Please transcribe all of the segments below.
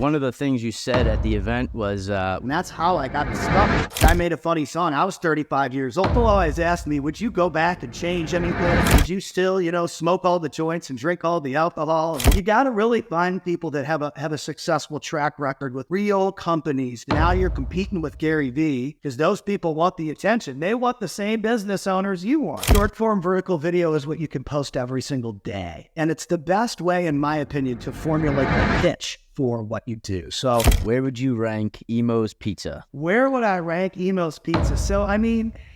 one of the things you said at the event was, And that's how I got discovered. I made a funny song. I was 35 years old. People always ask me, would you go back and change anything? Would you still, smoke all the joints and drink all the alcohol? You got to really find people that have a successful track record with real companies. Now you're competing with Gary Vee because those people want the attention. They want the same business owners you want. Short form vertical video is what you can post every single day. And it's the best way, in my opinion, to formulate a pitch for what you do. So where would you rank Emo's Pizza? Where would I rank Emo's Pizza? So,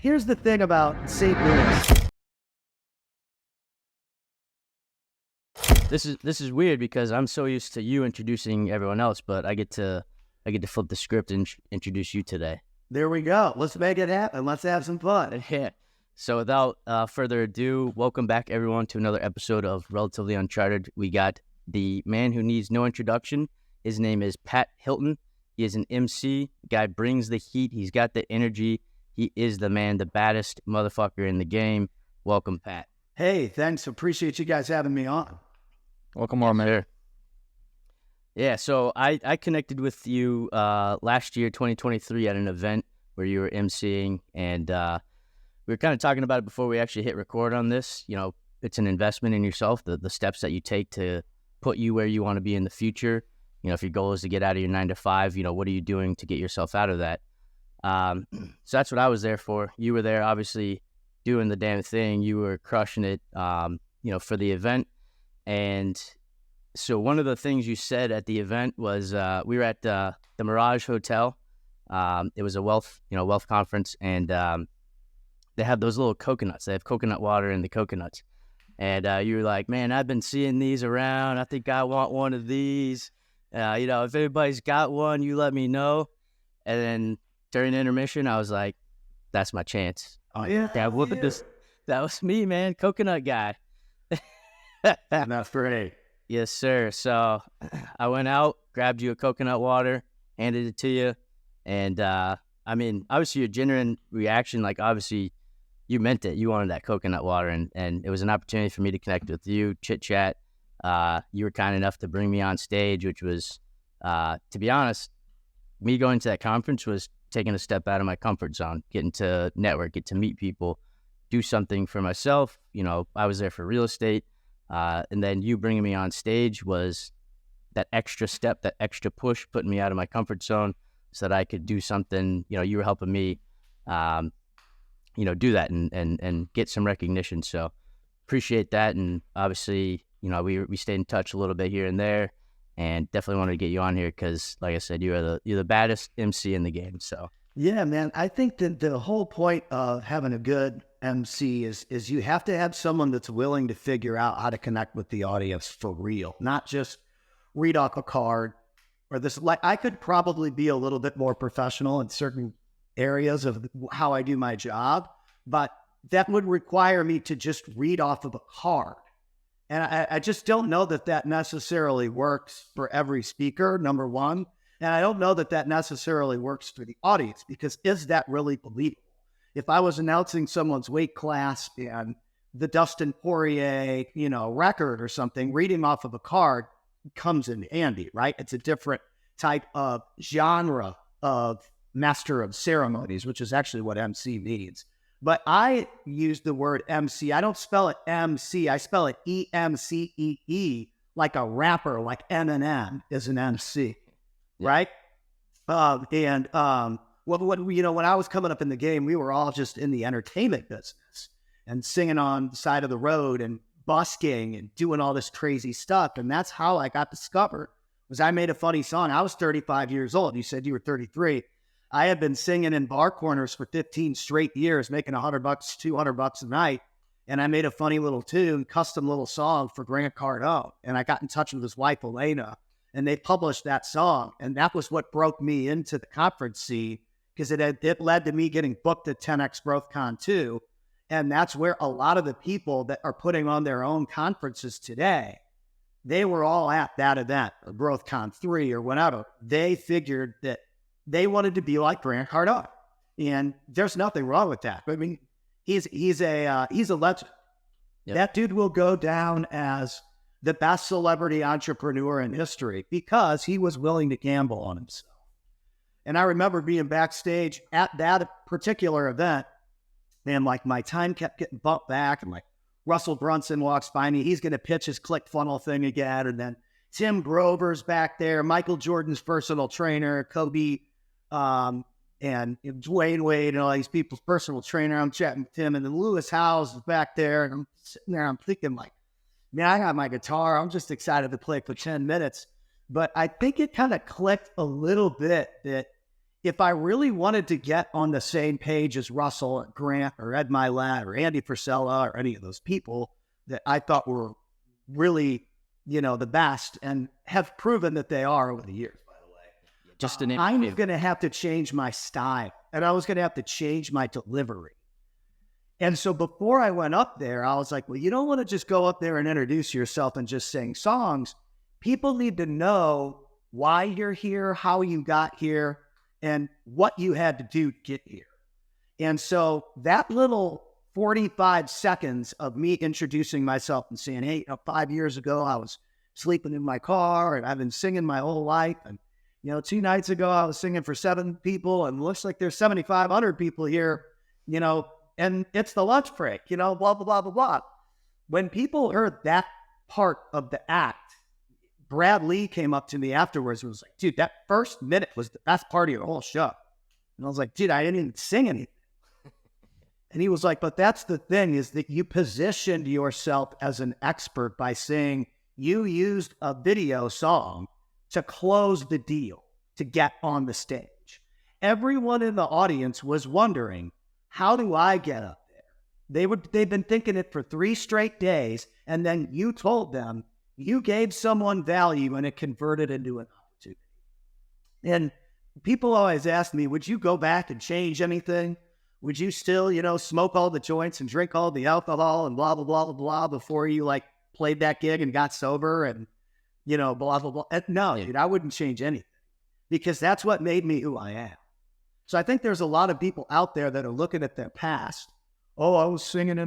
here's the thing about St. Louis. This is weird because I'm so used to you introducing everyone else, but I get to flip the script and introduce you today. There we go. Let's make it happen. Let's have some fun. Yeah. So without further ado, welcome back everyone to another episode of Relatively Uncharted. We got the man who needs no introduction. His name is Pat Hilton. He is an MC. Guy brings the heat. He's got the energy. He is the man, the baddest motherfucker in the game. Welcome, Pat. Hey, thanks. Appreciate you guys having me on. Welcome on, man. Yeah, so I connected with you last year, 2023, at an event where you were MCing, and we were kind of talking about it before we actually hit record on this. It's an investment in yourself, the steps that you take to put you where you want to be in the future. If your goal is to get out of your 9-to-5, what are you doing to get yourself out of that? So that's what I was there for. You were there, obviously, doing the damn thing. You were crushing it, for the event. And so one of the things you said at the event was we were at the Mirage Hotel. It was a wealth conference, and they have those little coconuts. They have coconut water in the coconuts. And you were like, man, I've been seeing these around. I think I want one of these. If anybody's got one, you let me know. And then during the intermission, I was like, that's my chance. Oh, yeah. That was me, man. Coconut guy. That's great. Yes, sir. So I went out, grabbed you a coconut water, handed it to you. And, obviously your genuine reaction, like, obviously you meant it. You wanted that coconut water, and it was an opportunity for me to connect with you, chit-chat. You were kind enough to bring me on stage, which was, to be honest, me going to that conference was taking a step out of my comfort zone, getting to network, get to meet people, do something for myself. I was there for real estate. And then you bringing me on stage was that extra step, that extra push, putting me out of my comfort zone so that I could do something. You were helping me, do that and get some recognition. So appreciate that. And obviously, we stayed in touch a little bit here and there, and definitely wanted to get you on here because, like I said, you're the baddest MC in the game. So yeah, man, I think that the whole point of having a good MC is you have to have someone that's willing to figure out how to connect with the audience for real, not just read off a card or this. Like, I could probably be a little bit more professional in certain areas of how I do my job, but that would require me to just read off of a card. And I just don't know that necessarily works for every speaker, number one. And I don't know that necessarily works for the audience, because is that really believable? If I was announcing someone's weight class and the Dustin Poirier, record or something, reading off of a card comes in handy, right? It's a different type of genre of master of ceremonies, which is actually what MC means. But I use the word MC. I don't spell it MC. I spell it EM CEE, like a rapper, like Eminem is an MC, right? When I was coming up in the game, we were all just in the entertainment business and singing on the side of the road and busking and doing all this crazy stuff. And that's how I got discovered, was I made a funny song. I was 35 years old. You said you were 33. I had been singing in bar corners for 15 straight years, making $100, $200 a night. And I made a funny little tune, custom little song for Grant Cardone. And I got in touch with his wife, Elena, and they published that song. And that was what broke me into the conference scene, because it led to me getting booked at 10X GrowthCon 2. And that's where a lot of the people that are putting on their own conferences today, they were all at that event, or GrowthCon 3 or whatever. They figured that they wanted to be like Grant Cardone. And there's nothing wrong with that. I mean, he's a legend. Yep. That dude will go down as the best celebrity entrepreneur in history because he was willing to gamble on himself. And I remember being backstage at that particular event, and like my time kept getting bumped back, and like Russell Brunson walks by me. He's going to pitch his ClickFunnels thing again. And then Tim Grover's back there, Michael Jordan's personal trainer, Kobe, and Dwayne Wade and all these people's personal trainer. I'm chatting with him. And then Lewis Howes is back there. And I'm sitting there, I'm thinking like, man, I got my guitar. I'm just excited to play for 10 minutes. But I think it kind of clicked a little bit that if I really wanted to get on the same page as Russell or Grant or Ed Milet or Andy Frisella or any of those people that I thought were really, the best and have proven that they are over the years, by the way. Just to name I'm going to have to change my style, and I was going to have to change my delivery. And so before I went up there, I was like, well, you don't want to just go up there and introduce yourself and just sing songs. People need to know why you're here, how you got here, and what you had to do to get here. And so that little 45 seconds of me introducing myself and saying, hey, 5 years ago, I was sleeping in my car and I've been singing my whole life. And, 2 nights ago, I was singing for 7 people and looks like there's 7,500 people here, and it's the lunch break, blah, blah, blah, blah, blah. When people heard that part of the act, Brad Lee came up to me afterwards and was like, dude, that first minute was the best part of the whole show. And I was like, dude, I didn't even sing anything. And he was like, but that's the thing, is that you positioned yourself as an expert by saying you used a video song to close the deal, to get on the stage. Everyone in the audience was wondering, how do I get up there? They've been thinking it for 3 straight days, and then you told them, you gave someone value and it converted into an opportunity. And people always ask me, would you go back and change anything? Would you still, smoke all the joints and drink all the alcohol and blah, blah, blah, blah, blah before you played that gig and got sober and, blah, blah, blah. No, dude, I wouldn't change anything because that's what made me who I am. So I think there's a lot of people out there that are looking at their past. Oh, I was singing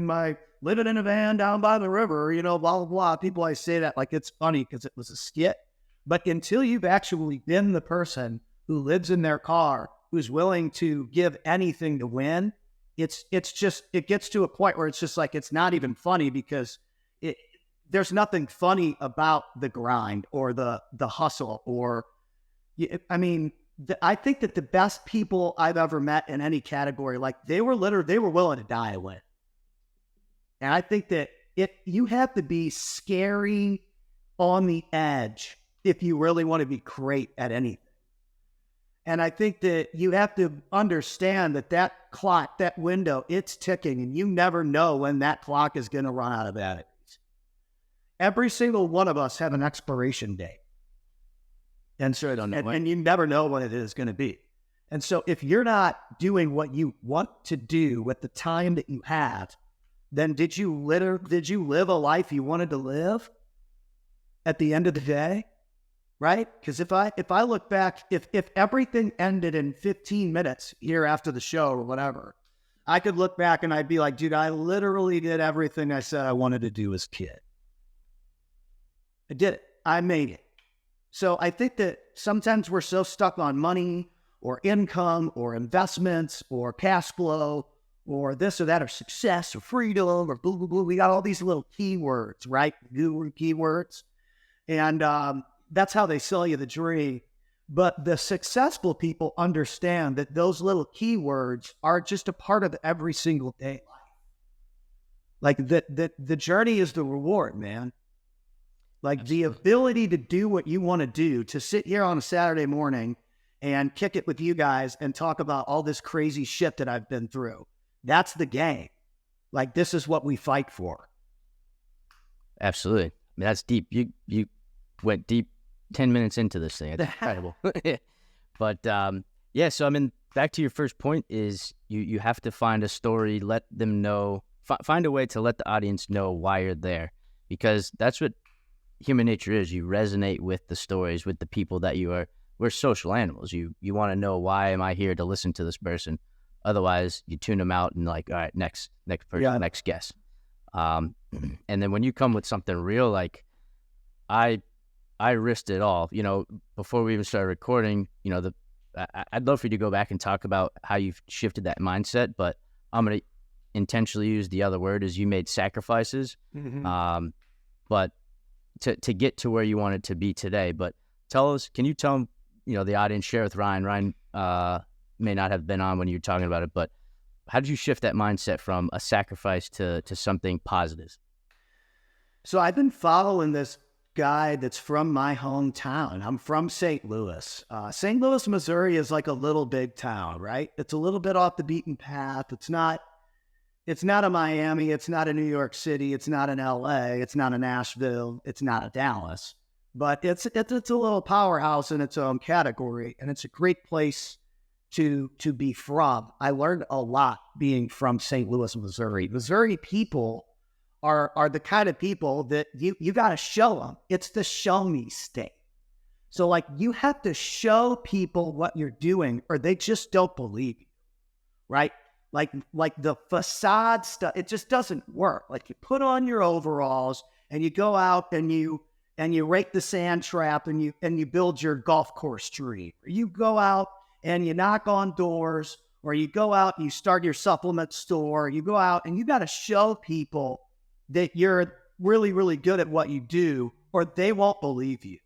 living in a van down by the river, blah, blah, blah. People always say that like it's funny because it was a skit. But until you've actually been the person who lives in their car, who's willing to give anything to win, it gets to a point where it's just like, it's not even funny because there's nothing funny about the grind or the hustle I think that the best people I've ever met in any category, they were willing to die to win. And I think that you have to be scary on the edge if you really want to be great at anything. And I think that you have to understand that clock, that window, it's ticking, and you never know when that clock is going to run out of batteries. Every single one of us have an expiration date. And so, and you never know what it is going to be. And so if you're not doing what you want to do with the time that you have, then did you live a life you wanted to live at the end of the day? Right? Because if I look back, if everything ended in 15 minutes here after the show or whatever, I could look back and I'd be like, dude, I literally did everything I said I wanted to do as a kid. I did it. I made it. So I think that sometimes we're so stuck on money or income or investments or cash flow or this or that or success or freedom or blah, blah, blah. We got all these little keywords, right? Guru keywords. And that's how they sell you the dream. But the successful people understand that those little keywords are just a part of every single day life. The journey is the reward, man. The ability to do what you want to do, to sit here on a Saturday morning and kick it with you guys and talk about all this crazy shit that I've been through. That's the game. This is what we fight for. Absolutely. That's deep. You went deep 10 minutes into this thing. It's incredible. But so back to your first point is you have to find a story, let them know, find a way to let the audience know why you're there, because that's what human nature is. You resonate with the stories, with the people that we're social animals. You want to know, why am I here to listen to this person? Otherwise you tune them out and all right, next person, next guest. And then when you come with something real, I risked it all. Before we even started recording, I'd love for you to go back and talk about how you've shifted that mindset, but I'm going to intentionally use the other word, is you made sacrifices. Mm-hmm. But to get to where you wanted to be today. But can you tell the audience, share with Ryan. Ryan may not have been on when you were talking about it, but how did you shift that mindset from a sacrifice to something positive? So I've been following this guy that's from my hometown. I'm from St. Louis. St. Louis, Missouri is like a little big town, right? It's a little bit off the beaten path. It's not a Miami. It's not a New York City. It's not an LA. It's not a Nashville. It's not a Dallas. But it's a little powerhouse in its own category, and it's a great place to be from. I learned a lot being from St. Louis, Missouri. Missouri people are the kind of people that you got to show them. It's the show me state. So like you have to show people what you're doing, or they just don't believe you, right? Like the facade stuff, it just doesn't work. Like you put on your overalls and you go out and you rake the sand trap and you build your golf course tree. Or you go out and you knock on doors, or you go out and you start your supplement store. You go out and you got to show people that you're really, really good at what you do, or they won't believe you,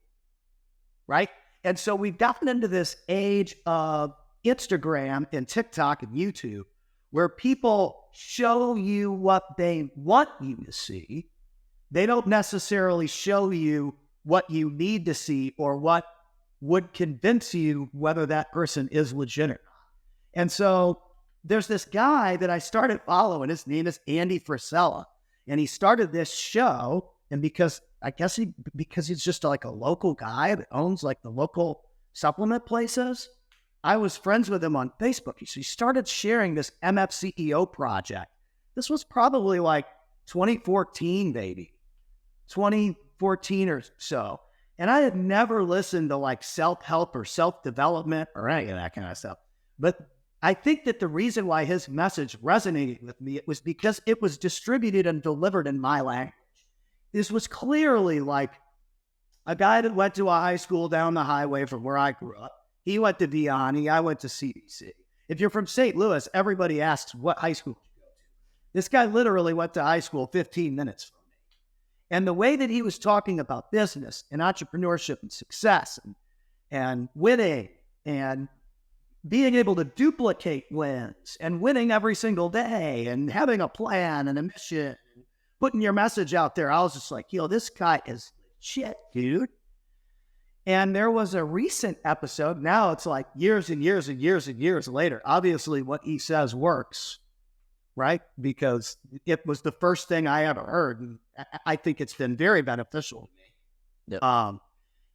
right? And so we've gotten into this age of Instagram and TikTok and YouTube where people show you what they want you to see. They don't necessarily show you what you need to see or what would convince you whether that person is legit or not. And so there's this guy that I started following. His name is Andy Frisella. And he started this show, and because he's just like a local guy that owns like the local supplement places, I was friends with him on Facebook. So he started sharing this MFCEO project. This was probably like 2014, maybe 2014 or so. And I had never listened to like self-help or self-development or any of that kind of stuff. But I think that the reason why his message resonated with me, it was because it was distributed and delivered in my language. This was clearly like a guy that went to a high school down the highway from where I grew up. He went to Vianney. I went to CBC. If you're from St. Louis, everybody asks, what high school did you go to? This guy literally went to high school 15 minutes from me. And the way that he was talking about business and entrepreneurship and success and winning and being able to duplicate wins and winning every single day and having a plan and a mission, and putting your message out there, I was just like, this guy is legit, dude. And there was a recent episode. Now it's like years and years and years and years later. Obviously, what he says works, right? Because it was the first thing I ever heard. And I think it's been very beneficial to me. Yep.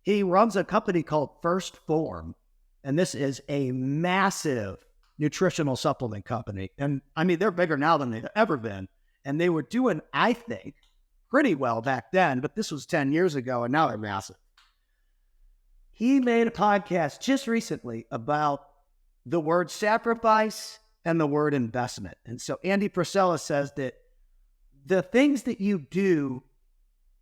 He runs a company called First Form. And this is a massive nutritional supplement company. And I mean, they're bigger now than they've ever been. And they were doing, I think, pretty well back then, but this was 10 years ago, and now they're massive. He made a podcast just recently about the word sacrifice and the word investment. And so Andy Frisella says that the things that you do,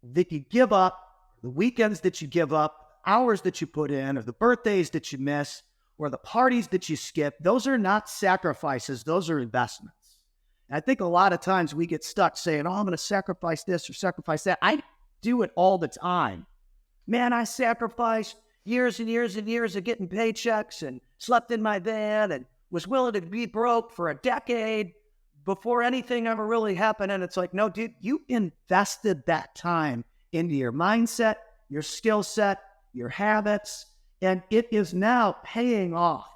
that you give up, the weekends that you give up, hours that you put in, or the birthdays that you miss, or the parties that you skip, those are not sacrifices, those are investments. And I think a lot of times we get stuck saying, I'm going to sacrifice this or sacrifice that. I do it all the time. Man, I sacrificed years and years and years of getting paychecks and slept in my van and was willing to be broke for a decade before anything ever really happened. And it's like, no, dude, you invested that time into your mindset, your skill set, your habits, and it is now paying off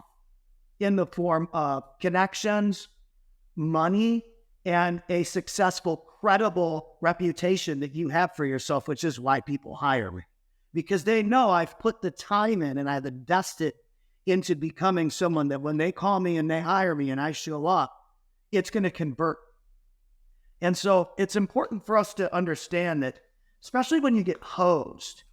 in the form of connections, money, and a successful, credible reputation that you have for yourself, which is why people hire me. Because they know I've put the time in and I've invested into becoming someone that when they call me and they hire me and I show up, it's going to convert. And so it's important for us to understand that, especially when you get hosed,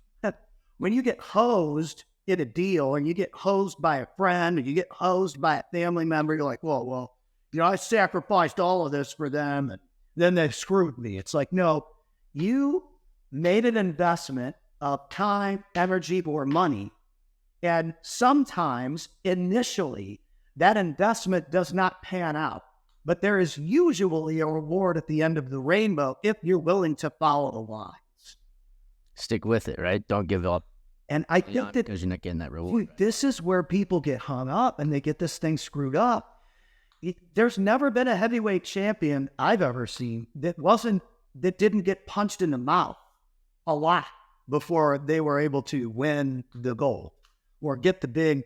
when you get hosed in a deal and you get hosed by a friend or you get hosed by a family member, you're like, well, I sacrificed all of this for them and then they screwed me. It's like, no, you made an investment of time, energy, or money. And sometimes, initially, that investment does not pan out. But there is usually a reward at the end of the rainbow if you're willing to follow the lines. Stick with it, right? Don't give up. And I think that because you're not getting that reward. this is where people get hung up and they get this thing screwed up. There's never been a heavyweight champion I've ever seen that didn't get punched in the mouth a lot before they were able to win the gold or get the big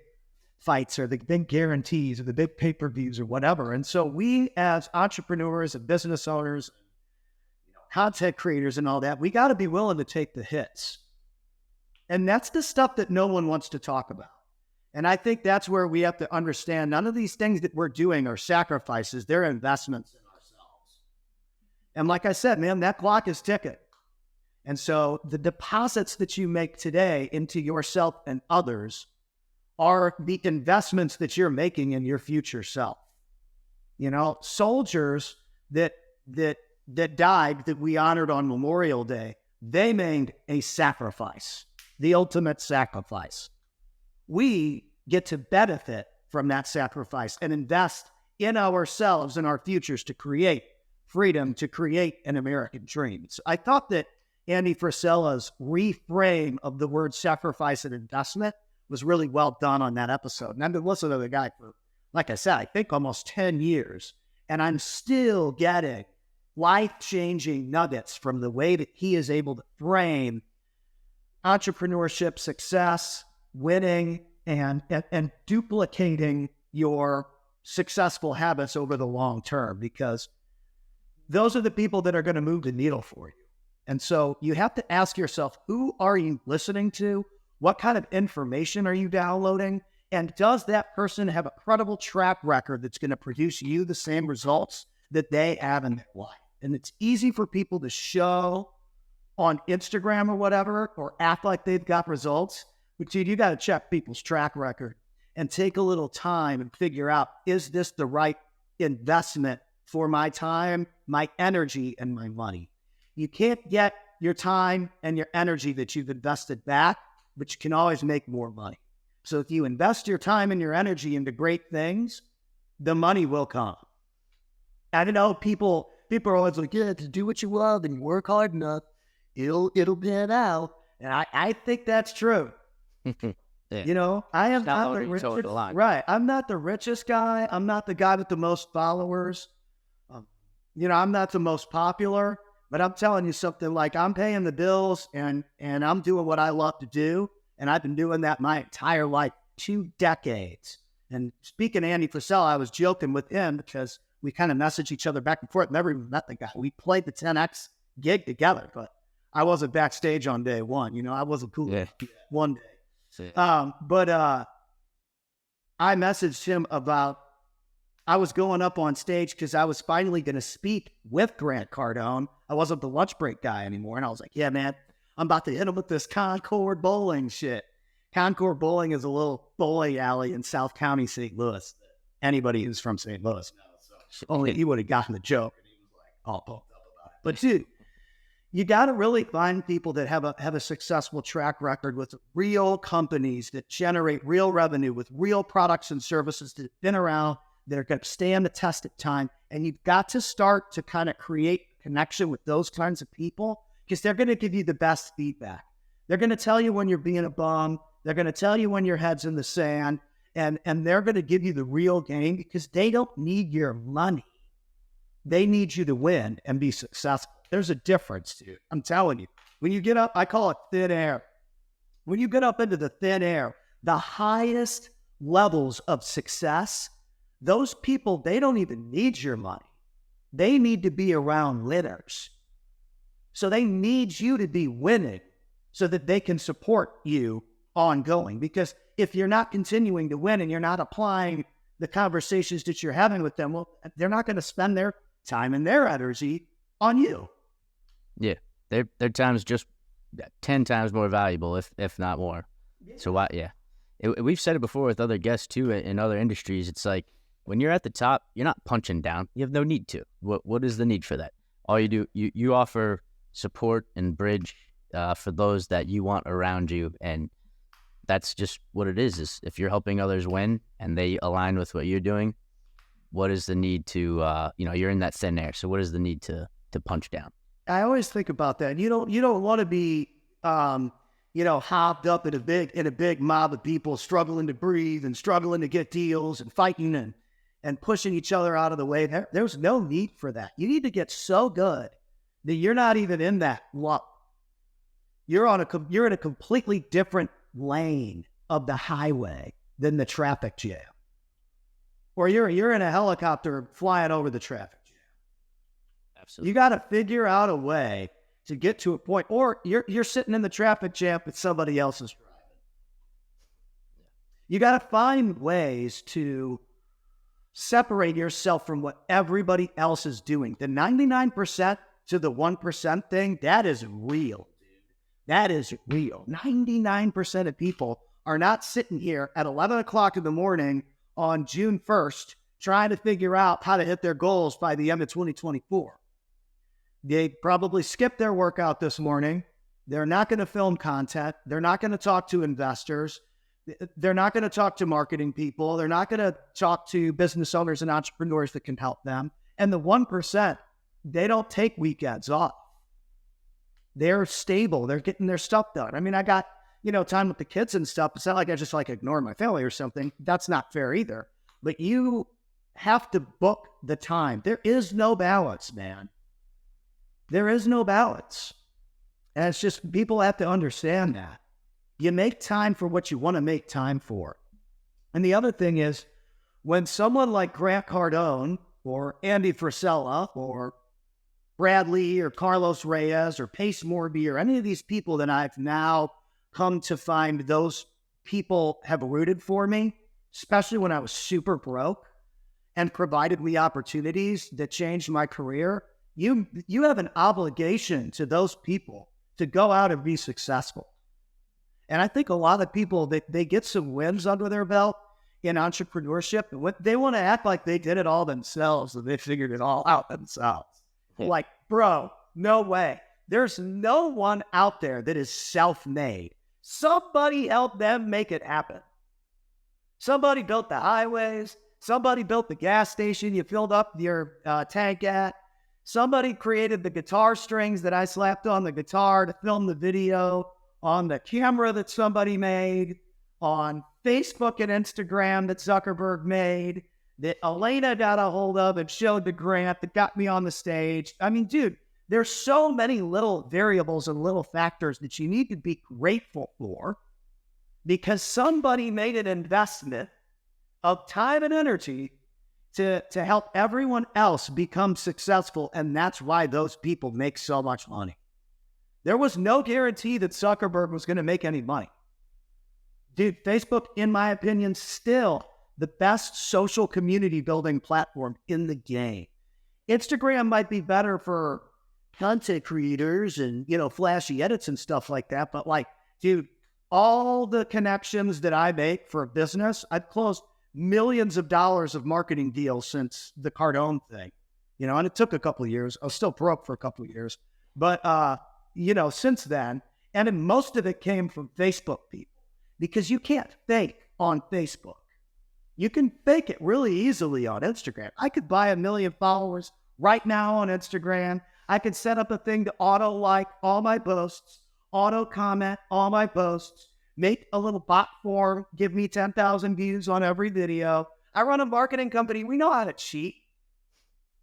fights or the big guarantees or the big pay-per-views or whatever. And so we as entrepreneurs and business owners, content creators and all that, we got to be willing to take the hits. And that's the stuff that no one wants to talk about. And I think that's where we have to understand none of these things that we're doing are sacrifices. They're investments in ourselves. And like I said, man, that clock is ticking. And so the deposits that you make today into yourself and others are the investments that you're making in your future self. Soldiers that died that we honored on Memorial Day, they made a sacrifice, the ultimate sacrifice. We get to benefit from that sacrifice and invest in ourselves and our futures to create freedom, to create an American dream. So I thought that Andy Frisella's reframe of the word sacrifice and investment was really well done on that episode. And I've been listening to the guy for, like I said, I think almost 10 years. And I'm still getting life-changing nuggets from the way that he is able to frame entrepreneurship, success, winning, and duplicating your successful habits over the long term, because those are the people that are going to move the needle for you. And so you have to ask yourself, who are you listening to? What kind of information are you downloading? And does that person have a credible track record that's going to produce you the same results that they have in their life? And it's easy for people to show on Instagram or whatever, or act like they've got results. But dude, you got to check people's track record and take a little time and figure out, is this the right investment for my time, my energy, and my money? You can't get your time and your energy that you've invested back, but you can always make more money. So if you invest your time and your energy into great things, the money will come. I don't know, people are always like, yeah, to do what you love and you work hard enough, it'll pan out. And I think that's true. Yeah. I am not the richest, right? I'm not the richest guy. I'm not the guy with the most followers. I'm not the most popular, but I'm telling you something, like, I'm paying the bills and I'm doing what I love to do. And I've been doing that my entire life, 2 decades. And speaking of Andy Frisella, I was joking with him because we kind of messaged each other back and forth. Never even met the guy. We played the 10X gig together, but I wasn't backstage on day one. I wasn't cool one day. But I messaged him about, I was going up on stage because I was finally going to speak with Grant Cardone. I wasn't the lunch break guy anymore. And I was like, yeah, man, I'm about to hit him with this Concord bowling shit. Concord Bowling is a little bowling alley in South County, St. Louis. Anybody who's from St. Louis knows. So only he would have gotten the joke, and he was like all pumped up about it. But dude, you got to really find people that have a successful track record with real companies that generate real revenue with real products and services that have been around, that are going to stand the test of time. And you've got to start to kind of create connection with those kinds of people, because they're going to give you the best feedback. They're going to tell you when you're being a bum. They're going to tell you when your head's in the sand, and they're going to give you the real game, because they don't need your money. They need you to win and be successful. There's a difference, dude. I'm telling you. When you get up, I call it thin air. When you get up into the thin air, the highest levels of success, those people, they don't even need your money. They need to be around winners. So they need you to be winning so that they can support you ongoing. Because if you're not continuing to win and you're not applying the conversations that you're having with them, well, they're not going to spend their time and their energy on you. Yeah, their time is just 10 times more valuable, if not more. Yeah. So why? Yeah, we've said it before with other guests too in other industries. It's like, when you're at the top, you're not punching down. You have no need to. What is the need for that? All you do, you offer support and bridge for those that you want around you. And that's just what it is if you're helping others win and they align with what you're doing, what is the need to, you're in that thin air. So what is the need to punch down? I always think about that. You don't want to be, hopped up in a big mob of people struggling to breathe and struggling to get deals and fighting and pushing each other out of the way. There's no need for that. You need to get so good that you're not even in that lump. You're in a completely different lane of the highway than the traffic jam. Or you're in a helicopter flying over the traffic jam. Absolutely. You got to figure out a way to get to a point, or you're sitting in the traffic jam but somebody else is driving. You got to find ways to separate yourself from what everybody else is doing. The 99% to the 1% thing, that is real, dude. That is real. 99% of people are not sitting here at 11 o'clock in the morning on June 1st trying to figure out how to hit their goals by the end of 2024. They probably skipped their workout this morning. They're not going to film content. They're not going to talk to investors. They're not going to talk to marketing people. They're not going to talk to business owners and entrepreneurs that can help them. And the 1%, they don't take weekends off. They're stable. They're getting their stuff done. I mean, I got, time with the kids and stuff. It's not like I just ignore my family or something. That's not fair either. But you have to book the time. There is no balance, man. There is no balance. And it's just, people have to understand that. You make time for what you want to make time for. And the other thing is, when someone like Grant Cardone or Andy Frisella or Bradley or Carlos Reyes or Pace Morby or any of these people that I've now come to find those people have rooted for me, especially when I was super broke and provided me opportunities that changed my career, you have an obligation to those people to go out and be successful. And I think a lot of people, they get some wins under their belt in entrepreneurship, and they want to act like they did it all themselves and they figured it all out themselves. Like, bro, no way. There's no one out there that is self-made. Somebody helped them make it happen. Somebody built the highways. Somebody built the gas station you filled up your tank at. Somebody created the guitar strings that I slapped on the guitar to film the video, on the camera that somebody made, on Facebook and Instagram that Zuckerberg made, that Elena got a hold of and showed to Grant that got me on the stage. I mean, dude, there's so many little variables and little factors that you need to be grateful for because somebody made an investment of time and energy to help everyone else become successful, and that's why those people make so much money. There was no guarantee that Zuckerberg was going to make any money. Dude, Facebook, in my opinion, still the best social community building platform in the game. Instagram might be better for content creators and, flashy edits and stuff like that. But dude, all the connections that I make for business, I've closed millions of dollars of marketing deals since the Cardone thing, and it took a couple of years. I was still broke for a couple of years, but, since then, and then most of it came from Facebook people because you can't fake on Facebook. You can fake it really easily on Instagram. I could buy 1 million followers right now on Instagram. I could set up a thing to auto like all my posts, auto comment all my posts, make a little bot form, give me 10,000 views on every video. I run a marketing company. We know how to cheat.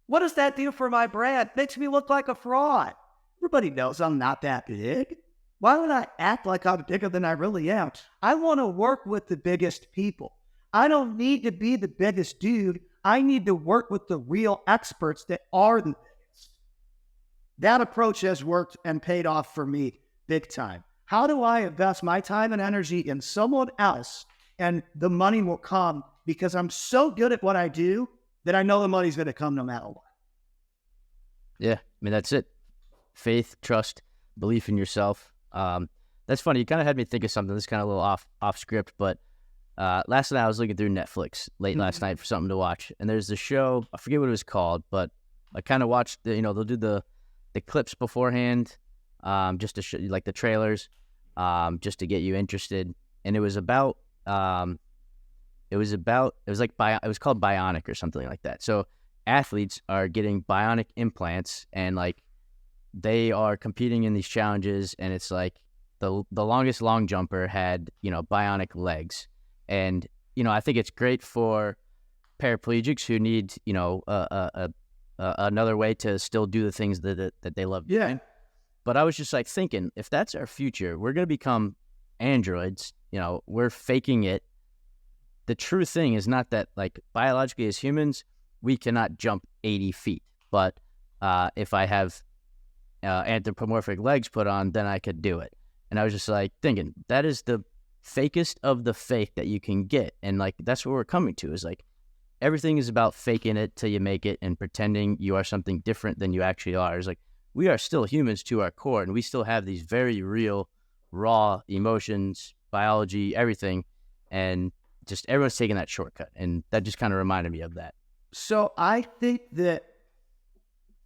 What does that do for my brand? Makes me look like a fraud. Everybody knows I'm not that big. Why would I act like I'm bigger than I really am? I want to work with the biggest people. I don't need to be the biggest dude. I need to work with the real experts that are the biggest. That approach has worked and paid off for me big time. How do I invest my time and energy in someone else and the money will come because I'm so good at what I do that I know the money's going to come no matter what. Yeah, I mean, that's it. Faith, trust, belief in yourself. That's funny. You kind of had me think of something. This is kind of a little off script, but last night I was looking through Netflix late last night for something to watch, and there's the show. I forget what it was called, but I kind of watched. They'll do the clips beforehand, just to show you, like the trailers, just to get you interested. And it was called Bionic or something like that. So athletes are getting bionic implants, and like they are competing in these challenges, and it's like the longest long jumper had, bionic legs. And, I think it's great for paraplegics who need, another way to still do the things that they love doing. But I was just like thinking, if that's our future, we're going to become androids, we're faking it. The true thing is not that, like, biologically as humans, we cannot jump 80 feet. But if I have anthropomorphic legs put on, then I could do it. And I was just like thinking, that is the fakest of the fake that you can get. And like, that's what we're coming to, is like, everything is about faking it till you make it and pretending you are something different than you actually are. It's like, we are still humans to our core, and we still have these very real, raw emotions, biology, everything. And just everyone's taking that shortcut. And that just kind of reminded me of that. So I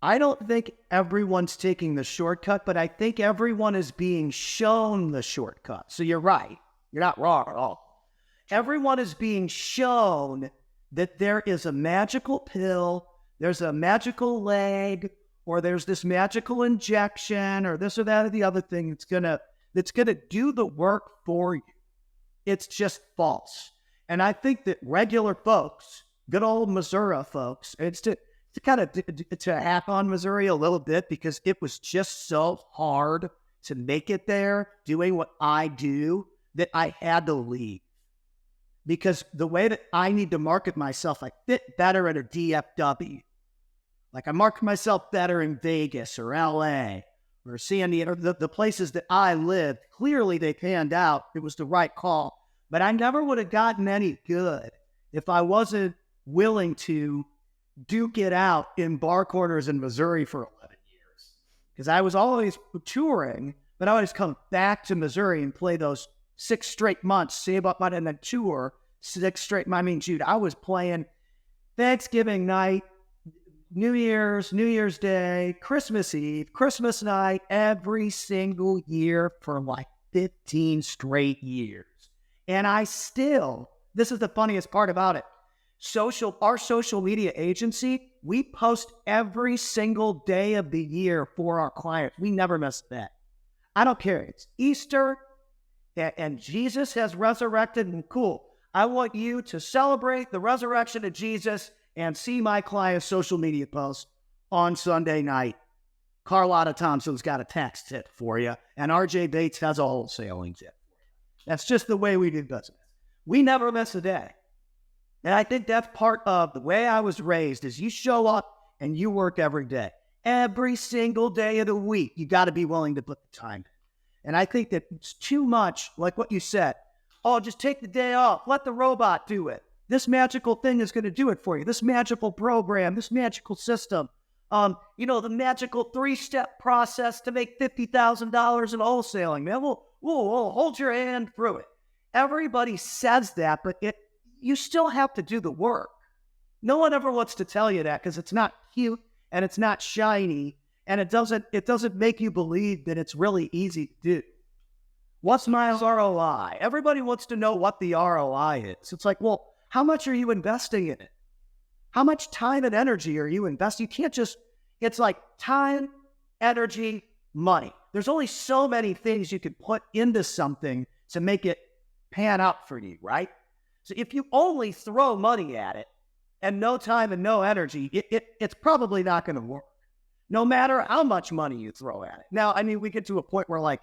don't think everyone's taking the shortcut, but I think everyone is being shown the shortcut. So you're right. You're not wrong at all. Everyone is being shown that there is a magical pill, there's a magical leg, or there's this magical injection, or this or that or the other thing that's gonna do the work for you. It's just false. And I think that regular folks, good old Missouri folks, it's to hack on Missouri a little bit, because it was just so hard to make it there doing what I do that I had to leave. Because the way that I need to market myself, I fit better at a DFW. Like, I market myself better in Vegas or LA or San Diego, the places that I lived. Clearly they panned out. It was the right call. But I never would have gotten any good if I wasn't willing to duke it out in bar corners in Missouri for 11 years. Because I was always touring, but I always come back to Missouri and play those 6 straight months, save up money, and then tour 6 straight months. I mean, dude, I was playing Thanksgiving night, New Year's Day, Christmas Eve, Christmas night, every single year for like 15 straight years. And this is the funniest part about it. Our social media agency, we post every single day of the year for our clients. We never miss that. I don't care. It's Easter and Jesus has resurrected, and cool. I want you to celebrate the resurrection of Jesus and see my client's social media post on Sunday night. Carlotta Thompson's got a tax tip for you, and RJ Bates has a wholesaling tip for you. That's just the way we do business. We never miss a day. And I think that's part of the way I was raised, is you show up and you work every day. Every single day of the week, you got to be willing to put the time in. And I think that it's too much, like what you said. Oh, just take the day off. Let the robot do it. This magical thing is going to do it for you. This magical program, this magical system. The magical 3-step process to make $50,000 in wholesaling. Man, we'll hold your hand through it. Everybody says that, but you still have to do the work. No one ever wants to tell you that, because it's not cute and it's not shiny, and it doesn't make you believe that it's really easy to do. What's my ROI? Everybody wants to know what the ROI is. It's like, well, how much are you investing in it? How much time and energy are you investing? You can't it's like time, energy, money. There's only so many things you can put into something to make it pan out for you, right? So if you only throw money at it and no time and no energy, it's probably not going to work, no matter how much money you throw at it. Now, I mean, we get to a point where, like,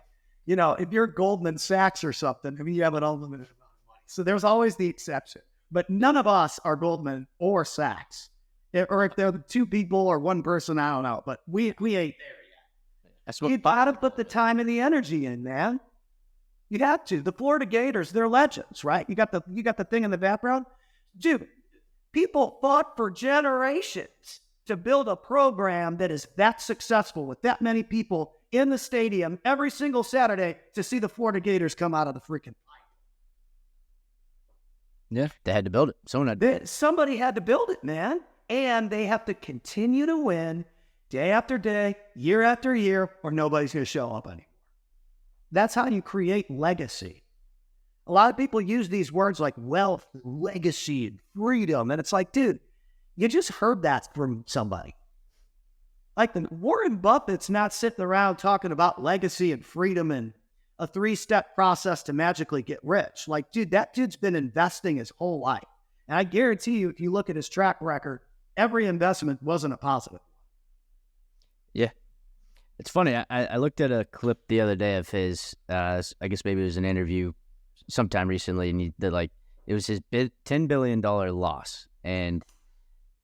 if you're Goldman Sachs or something, I mean, you have an unlimited amount of money. So there's always the exception. But none of us are Goldman or Sachs. Or if they're 2 people or 1 person, I don't know. But we ain't there yet. That's what you got to put the time and the energy in, man. You have to. The Florida Gators, they're legends, right? You got the thing in the background. Dude, people fought for generations to build a program that is that successful with that many people in the stadium every single Saturday to see the Florida Gators come out of the freaking pipe. Yeah, they had to build it. Somebody had to build it, man. And they have to continue to win day after day, year after year, or nobody's going to show up anymore. That's how you create legacy. A lot of people use these words like wealth, legacy, and freedom. And it's like, dude, you just heard that from somebody. Like Warren Buffett's not sitting around talking about legacy and freedom and a 3-step process to magically get rich. Like, dude, that dude's been investing his whole life. And I guarantee you, if you look at his track record, every investment wasn't a positive. Yeah. It's funny. I looked at a clip the other day of his, I guess maybe it was an interview sometime recently, and it was his $10 billion loss. And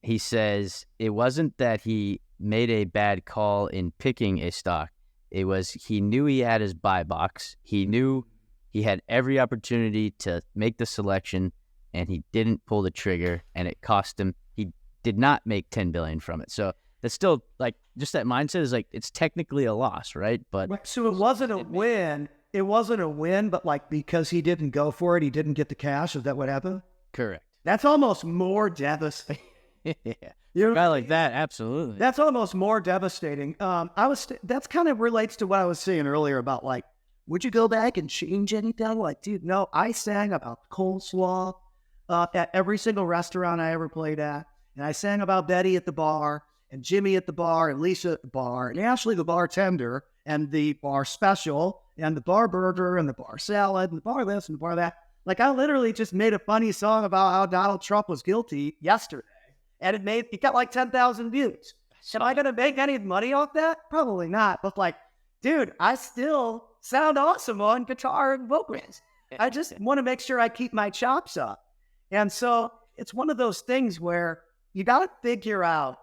he says it wasn't that he made a bad call in picking a stock. It was he knew he had his buy box. He knew he had every opportunity to make the selection, and he didn't pull the trigger, and it cost him. He did not make $10 billion from it. So that's still like just that mindset is like it's technically a loss, right? But so it wasn't a win. It wasn't a win, but like because he didn't go for it, he didn't get the cash. Is that what happened? Correct. That's almost more devastating. Yeah. You know, a guy like that, absolutely. That's almost more devastating. That's kind of relates to what I was saying earlier about like, would you go back and change anything? Like, dude, no, I sang about coleslaw at every single restaurant I ever played at. And I sang about Betty at the bar and Jimmy at the bar and Lisa at the bar and Ashley, the bartender, and the bar special and the bar burger and the bar salad and the bar this and the bar that. Like, I literally just made a funny song about how Donald Trump was guilty yesterday. And it got like 10,000 views. Am I going to make any money off that? Probably not. But like, dude, I still sound awesome on guitar and vocals. I just want to make sure I keep my chops up. And so it's one of those things where you got to figure out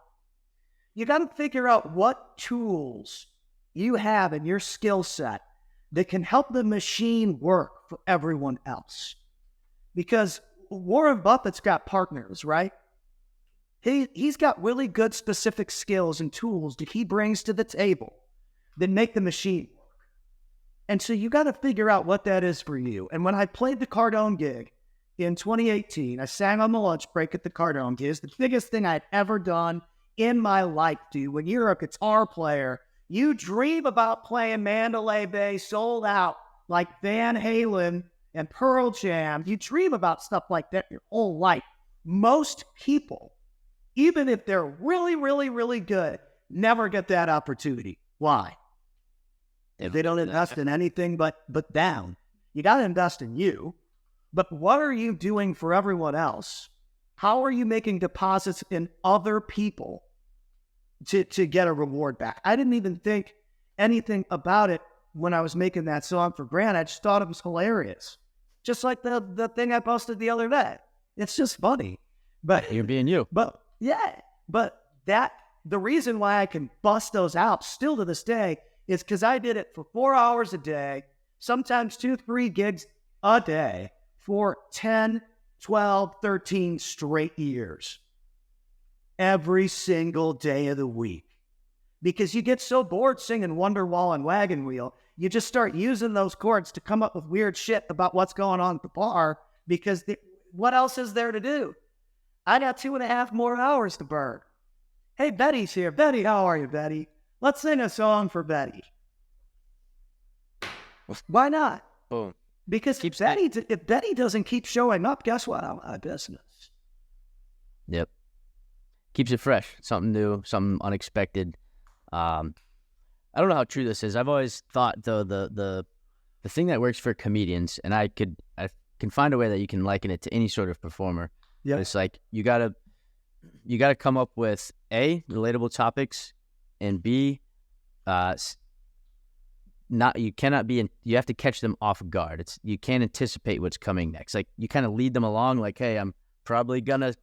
what tools you have in your skill set that can help the machine work for everyone else. Because Warren Buffett's got partners, right? He's got really good specific skills and tools that he brings to the table that make the machine work. And so you got to figure out what that is for you. And when I played the Cardone gig in 2018, I sang on the lunch break at the Cardone gig. It's the biggest thing I'd ever done in my life, dude. When you're a guitar player, you dream about playing Mandalay Bay sold out like Van Halen and Pearl Jam. You dream about stuff like that your whole life. Most people, even if they're really, really, really good, never get that opportunity. Why? If they don't invest in anything but down. You got to invest in you. But what are you doing for everyone else? How are you making deposits in other people to get a reward back? I didn't even think anything about it when I was making that song for Grant. I just thought it was hilarious. Just like the thing I posted the other day. It's just funny. But you're being you. But yeah, but the reason why I can bust those out still to this day is because I did it for 4 hours a day, sometimes 2-3 gigs a day for 10, 12, 13 straight years. Every single day of the week. Because you get so bored singing Wonderwall and Wagon Wheel, you just start using those chords to come up with weird shit about what's going on at the bar because what else is there to do? I got 2.5 more hours to burn. Hey, Betty's here. Betty, how are you, Betty? Let's sing a song for Betty. Why not? Boom. Because if Betty doesn't keep showing up, guess what? I'm out of business. Yep. Keeps it fresh. Something new, something unexpected. I don't know how true this is. I've always thought, though, the thing that works for comedians, and I can find a way that you can liken it to any sort of performer. Yeah, it's like you gotta come up with A, relatable topics, and B, you have to catch them off guard. You can't anticipate what's coming next. Like you kind of lead them along, like, hey, I'm probably gonna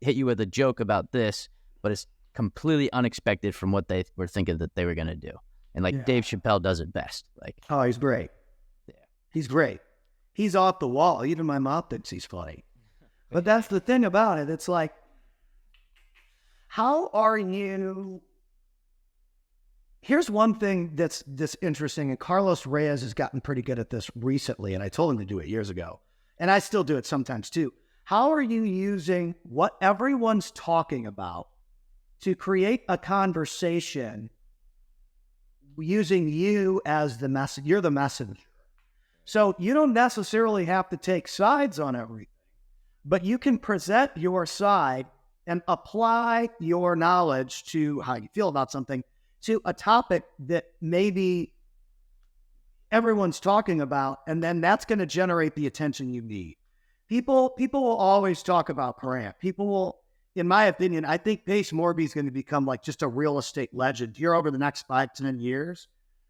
hit you with a joke about this, but it's completely unexpected from what they were thinking that they were gonna do. And like Dave Chappelle does it best. Like, oh, he's great. Yeah, he's great. He's off the wall. Even my mom thinks he's funny. But that's the thing about it. It's like, how are you? Here's one thing that's interesting, and Carlos Reyes has gotten pretty good at this recently, and I told him to do it years ago, and I still do it sometimes too. How are you using what everyone's talking about to create a conversation using you as the message. You're the messenger. So you don't necessarily have to take sides on everything, but you can present your side and apply your knowledge to how you feel about something to a topic that maybe everyone's talking about, and then that's going to generate the attention you need. People will always talk about Grant. People will, in my opinion, I think Pace Morby is going to become like just a real estate legend here over the next 5-10 years.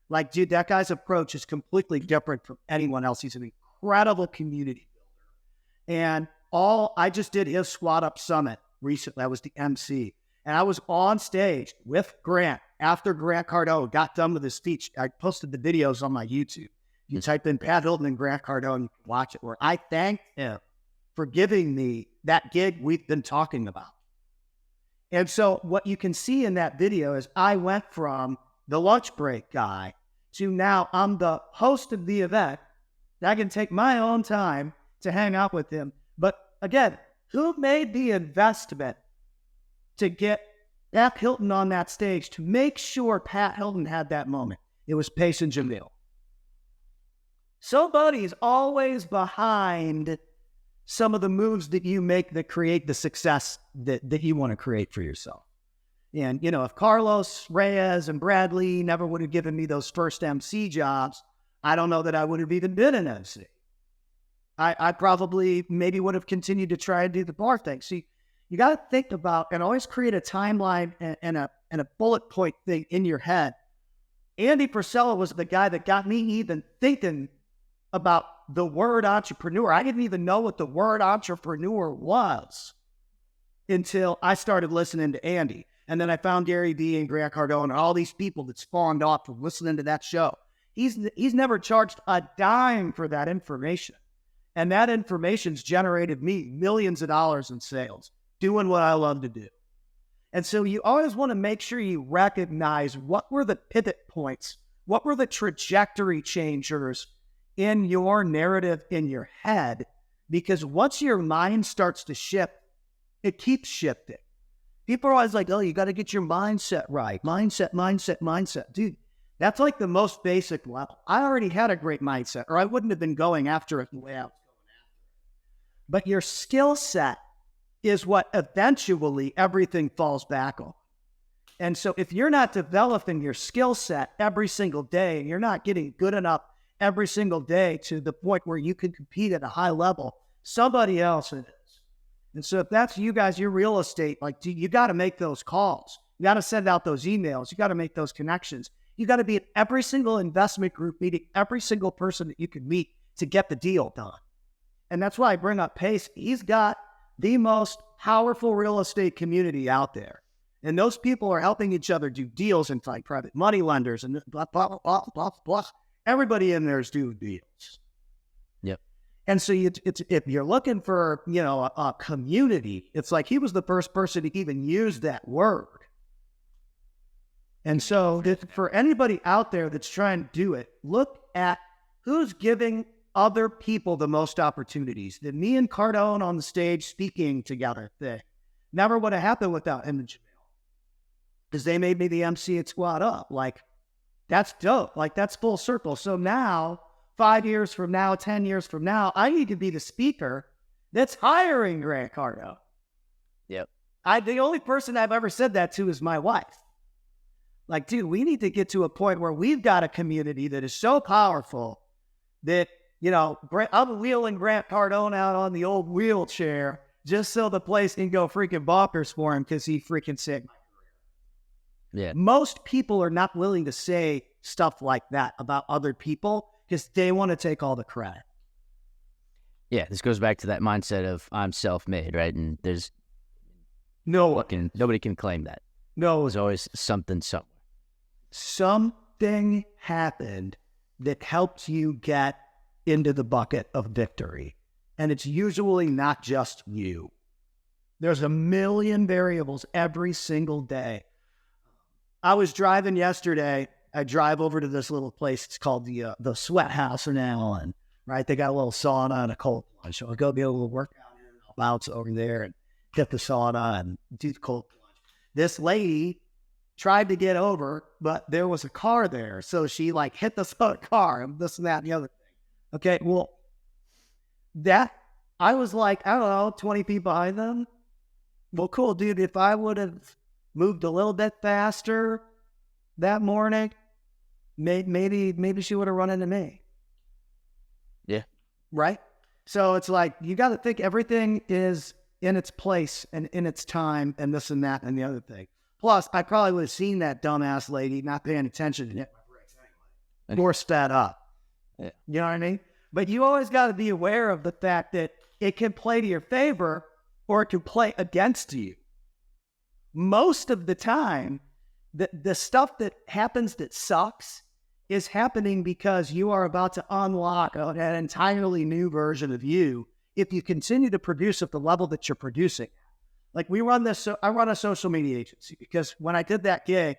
Like, dude, that guy's approach is completely different from anyone else. He's an incredible community builder. And I just did his Squad Up Summit recently. I was the MC. And I was on stage with Grant after Grant Cardone got done with his speech. I posted the videos on my YouTube. You type in Pat Hilton and Grant Cardone, you can watch it, where I thanked him for giving me that gig we've been talking about. And so what you can see in that video is I went from the lunch break guy to now I'm the host of the event. I can take my own time to hang out with him. But again, who made the investment to get Pat Hilton on that stage to make sure Pat Hilton had that moment? It was Pace and Jamil. Somebody's always behind some of the moves that you make that create the success that you want to create for yourself. And, you know, if Carlos, Reyes, and Bradley never would have given me those first MC jobs, I don't know that I would have even been an MC. I probably maybe would have continued to try and do the bar thing. See, you got to think about and always create a timeline and a bullet point thing in your head. Andy Frisella was the guy that got me even thinking about the word entrepreneur. I didn't even know what the word entrepreneur was until I started listening to Andy. And then I found Gary Vee and Grant Cardone and all these people that spawned off from listening to that show. He's never charged a dime for that information. And that information's generated me millions of dollars in sales, doing what I love to do. And so you always want to make sure you recognize what were the pivot points, what were the trajectory changers in your narrative in your head, because once your mind starts to shift, it keeps shifting. People are always like, oh, you got to get your mindset right. Mindset. Dude, that's like the most basic level. I already had a great mindset, or I wouldn't have been going after it the way I was going after it. But your skill set is what eventually everything falls back on. And so if you're not developing your skill set every single day, and you're not getting good enough every single day to the point where you can compete at a high level, somebody else is. And so if that's you guys, your real estate, like, you got to make those calls. You got to send out those emails. You got to make those connections. You got to be at every single investment group meeting, every single person that you can meet to get the deal done. And that's why I bring up Pace. He's got the most powerful real estate community out there. And those people are helping each other do deals and find private money lenders and blah, blah, blah, blah, blah. Everybody in there is doing deals. Yep. And so if you're looking for, you know, a community, it's like he was the first person to even use that word. And so for anybody out there that's trying to do it, look at who's giving other people the most opportunities. The me and Cardone on the stage speaking together thing never would have happened without him and Jamil, because they made me the MC at Squad Up. Like, that's dope. Like, that's full circle. So now, 5 years from now, 10 years from now, I need to be the speaker that's hiring Grant Cardone. Yep. The only person I've ever said that to is my wife. Like, dude, we need to get to a point where we've got a community that is so powerful that, you know, I'm wheeling Grant Cardone out on the old wheelchair just so the place can go freaking bonkers for him because he freaking saved my career. Yeah. Most people are not willing to say stuff like that about other people because they want to take all the credit. Yeah, this goes back to that mindset of I'm self-made, right? And there's nobody can claim that. No, there's always something somewhere. Something happened that helped you get into the bucket of victory. And it's usually not just you. There's a million variables every single day. I was driving yesterday. I drive over to this little place. It's called the Sweat House in Allen, right? They got a little sauna and a cold plunge. So I'll go be able to work out here and I'll bounce over there and get the sauna and do the cold plunge. This lady tried to get over, but there was a car there. So she like hit this other car and this and that and the other thing. Okay, well, that, I was like, I don't know, 20 feet behind them. Well, cool, dude. If I would have moved a little bit faster that morning, maybe she would have run into me. Yeah. Right? So it's like, you got to think everything is in its place and in its time and this and that and the other thing. Plus, I probably would have seen that dumbass lady not paying attention and hit my brakes anyway. Forced that up. Yeah. You know what I mean? But you always got to be aware of the fact that it can play to your favor or it can play against you. Most of the time, the stuff that happens that sucks is happening because you are about to unlock an entirely new version of you if you continue to produce at the level that you're producing. Like I run a social media agency because when I did that gig,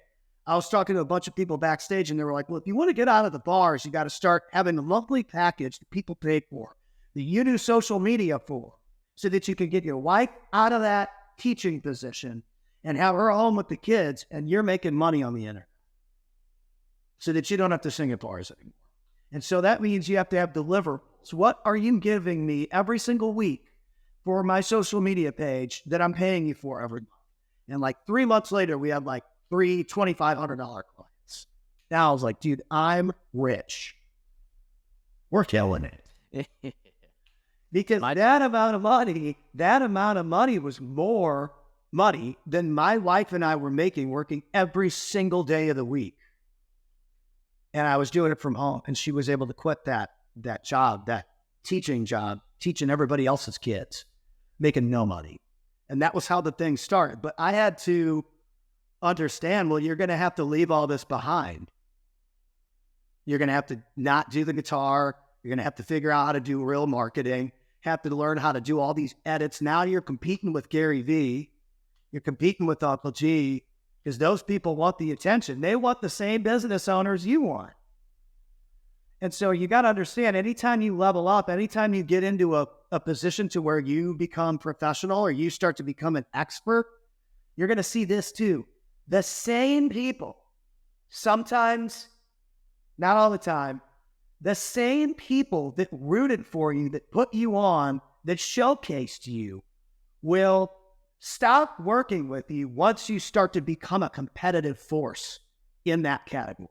I was talking to a bunch of people backstage and they were like, well, if you want to get out of the bars, you got to start having a monthly package that people pay for, that you do social media for, so that you can get your wife out of that teaching position and have her home with the kids and you're making money on the internet so that you don't have to sing at bars anymore. And so that means you have to have deliverables. What are you giving me every single week for my social media page that I'm paying you for every month? And like 3 months later, we had like 3 $2,500 clients. Now I was like, dude, I'm rich. We're killing it. Because that amount of money was more money than my wife and I were making working every single day of the week. And I was doing it from home. And she was able to quit that job, that teaching job, teaching everybody else's kids, making no money. And that was how the thing started. But I had to understand, well, you're going to have to leave all this behind. You're going to have to not do the guitar. You're going to have to figure out how to do real marketing, have to learn how to do all these edits. Now you're competing with Gary Vee. You're competing with Uncle G because those people want the attention. They want the same business owners you want. And so you got to understand, anytime you level up, anytime you get into a position to where you become professional or you start to become an expert, you're going to see this too. The same people, sometimes, not all the time, the same people that rooted for you, that put you on, that showcased you, will stop working with you once you start to become a competitive force in that category.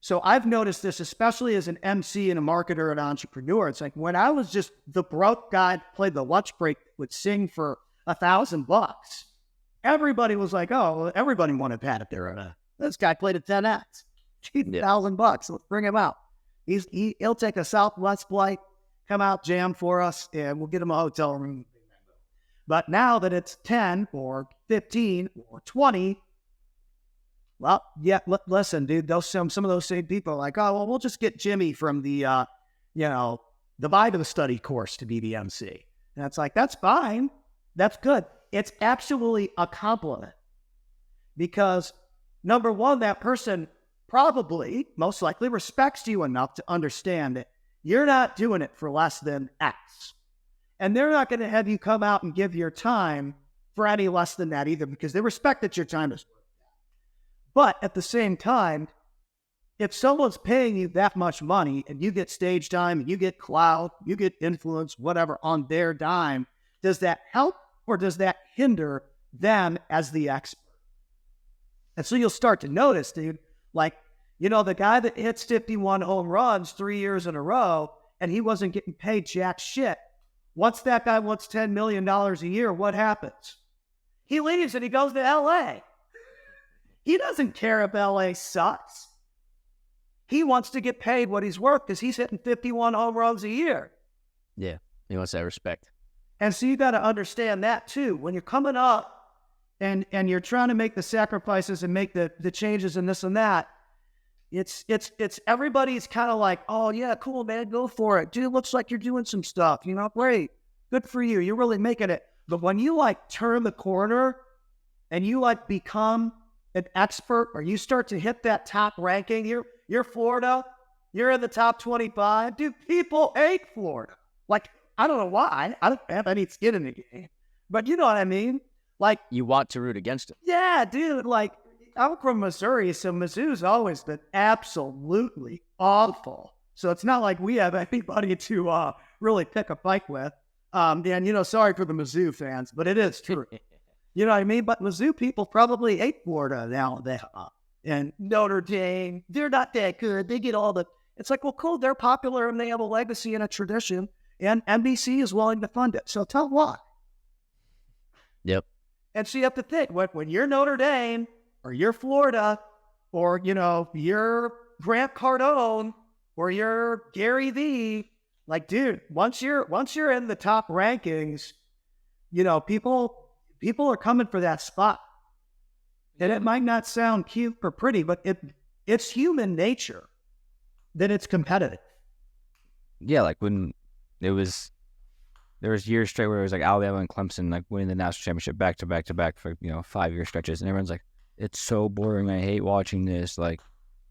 So I've noticed this, especially as an MC and a marketer and entrepreneur. It's like when I was just the broke guy that played the lunch break, would sing for $1,000. Everybody was like, oh, well, everybody wanted Pat if they're this guy played at 10 acts. $1,000. Let's bring him out. He'll take a Southwest flight, come out, jam for us, and we'll get him a hotel room. But now that it's 10 or 15 or 20, well, yeah, listen, dude, some of those same people are like, oh, well, we'll just get Jimmy from the Bible study course to be the MC. And it's like, that's fine. That's good. It's actually a compliment because, number one, that person probably, most likely, respects you enough to understand that you're not doing it for less than X. And they're not going to have you come out and give your time for any less than that either because they respect that your time is worth that. But at the same time, if someone's paying you that much money and you get stage time, you get clout, you get influence, whatever, on their dime, does that help or does that hinder them as the expert? And so you'll start to notice, dude, like, the guy that hits 51 home runs 3 years in a row and he wasn't getting paid jack shit. Once that guy wants $10 million a year, what happens? He leaves and he goes to LA. He doesn't care if LA sucks. He wants to get paid what he's worth because he's hitting 51 home runs a year. Yeah, he wants that respect. And so you got to understand that too. When you're coming up and you're trying to make the sacrifices and make the changes and this and that, it's everybody's kind of like, oh yeah, cool, man, go for it. Dude, looks like you're doing some stuff, great. Good for you. You're really making it. But when you turn the corner and you become an expert or you start to hit that top ranking, you're Florida, you're in the top 25. Dude, people hate Florida. I don't know why. I don't have any skin in the game. But you know what I mean? Like, you want to root against him. yeah, dude, like, I'm from Missouri, so Mizzou's always been absolutely awful. So it's not like we have anybody to really pick a fight with. And, sorry for the Mizzou fans, but it is true. You know what I mean? But Mizzou people probably hate Florida now. And Notre Dame, they're not that good. They get all the... It's like, well, cool, they're popular and they have a legacy and a tradition, and NBC is willing to fund it. So tell what? Yep. And so you have to think, when you're Notre Dame, or you're Florida, or, you're Grant Cardone, or you're Gary Vee, like, dude, once you're in the top rankings, people are coming for that spot. And it might not sound cute or pretty, but it's human nature that it's competitive. Yeah, like when there was years straight where it was like Alabama and Clemson like winning the national championship back to back to back for 5-year stretches, and everyone's like, it's so boring. I hate watching this. Like,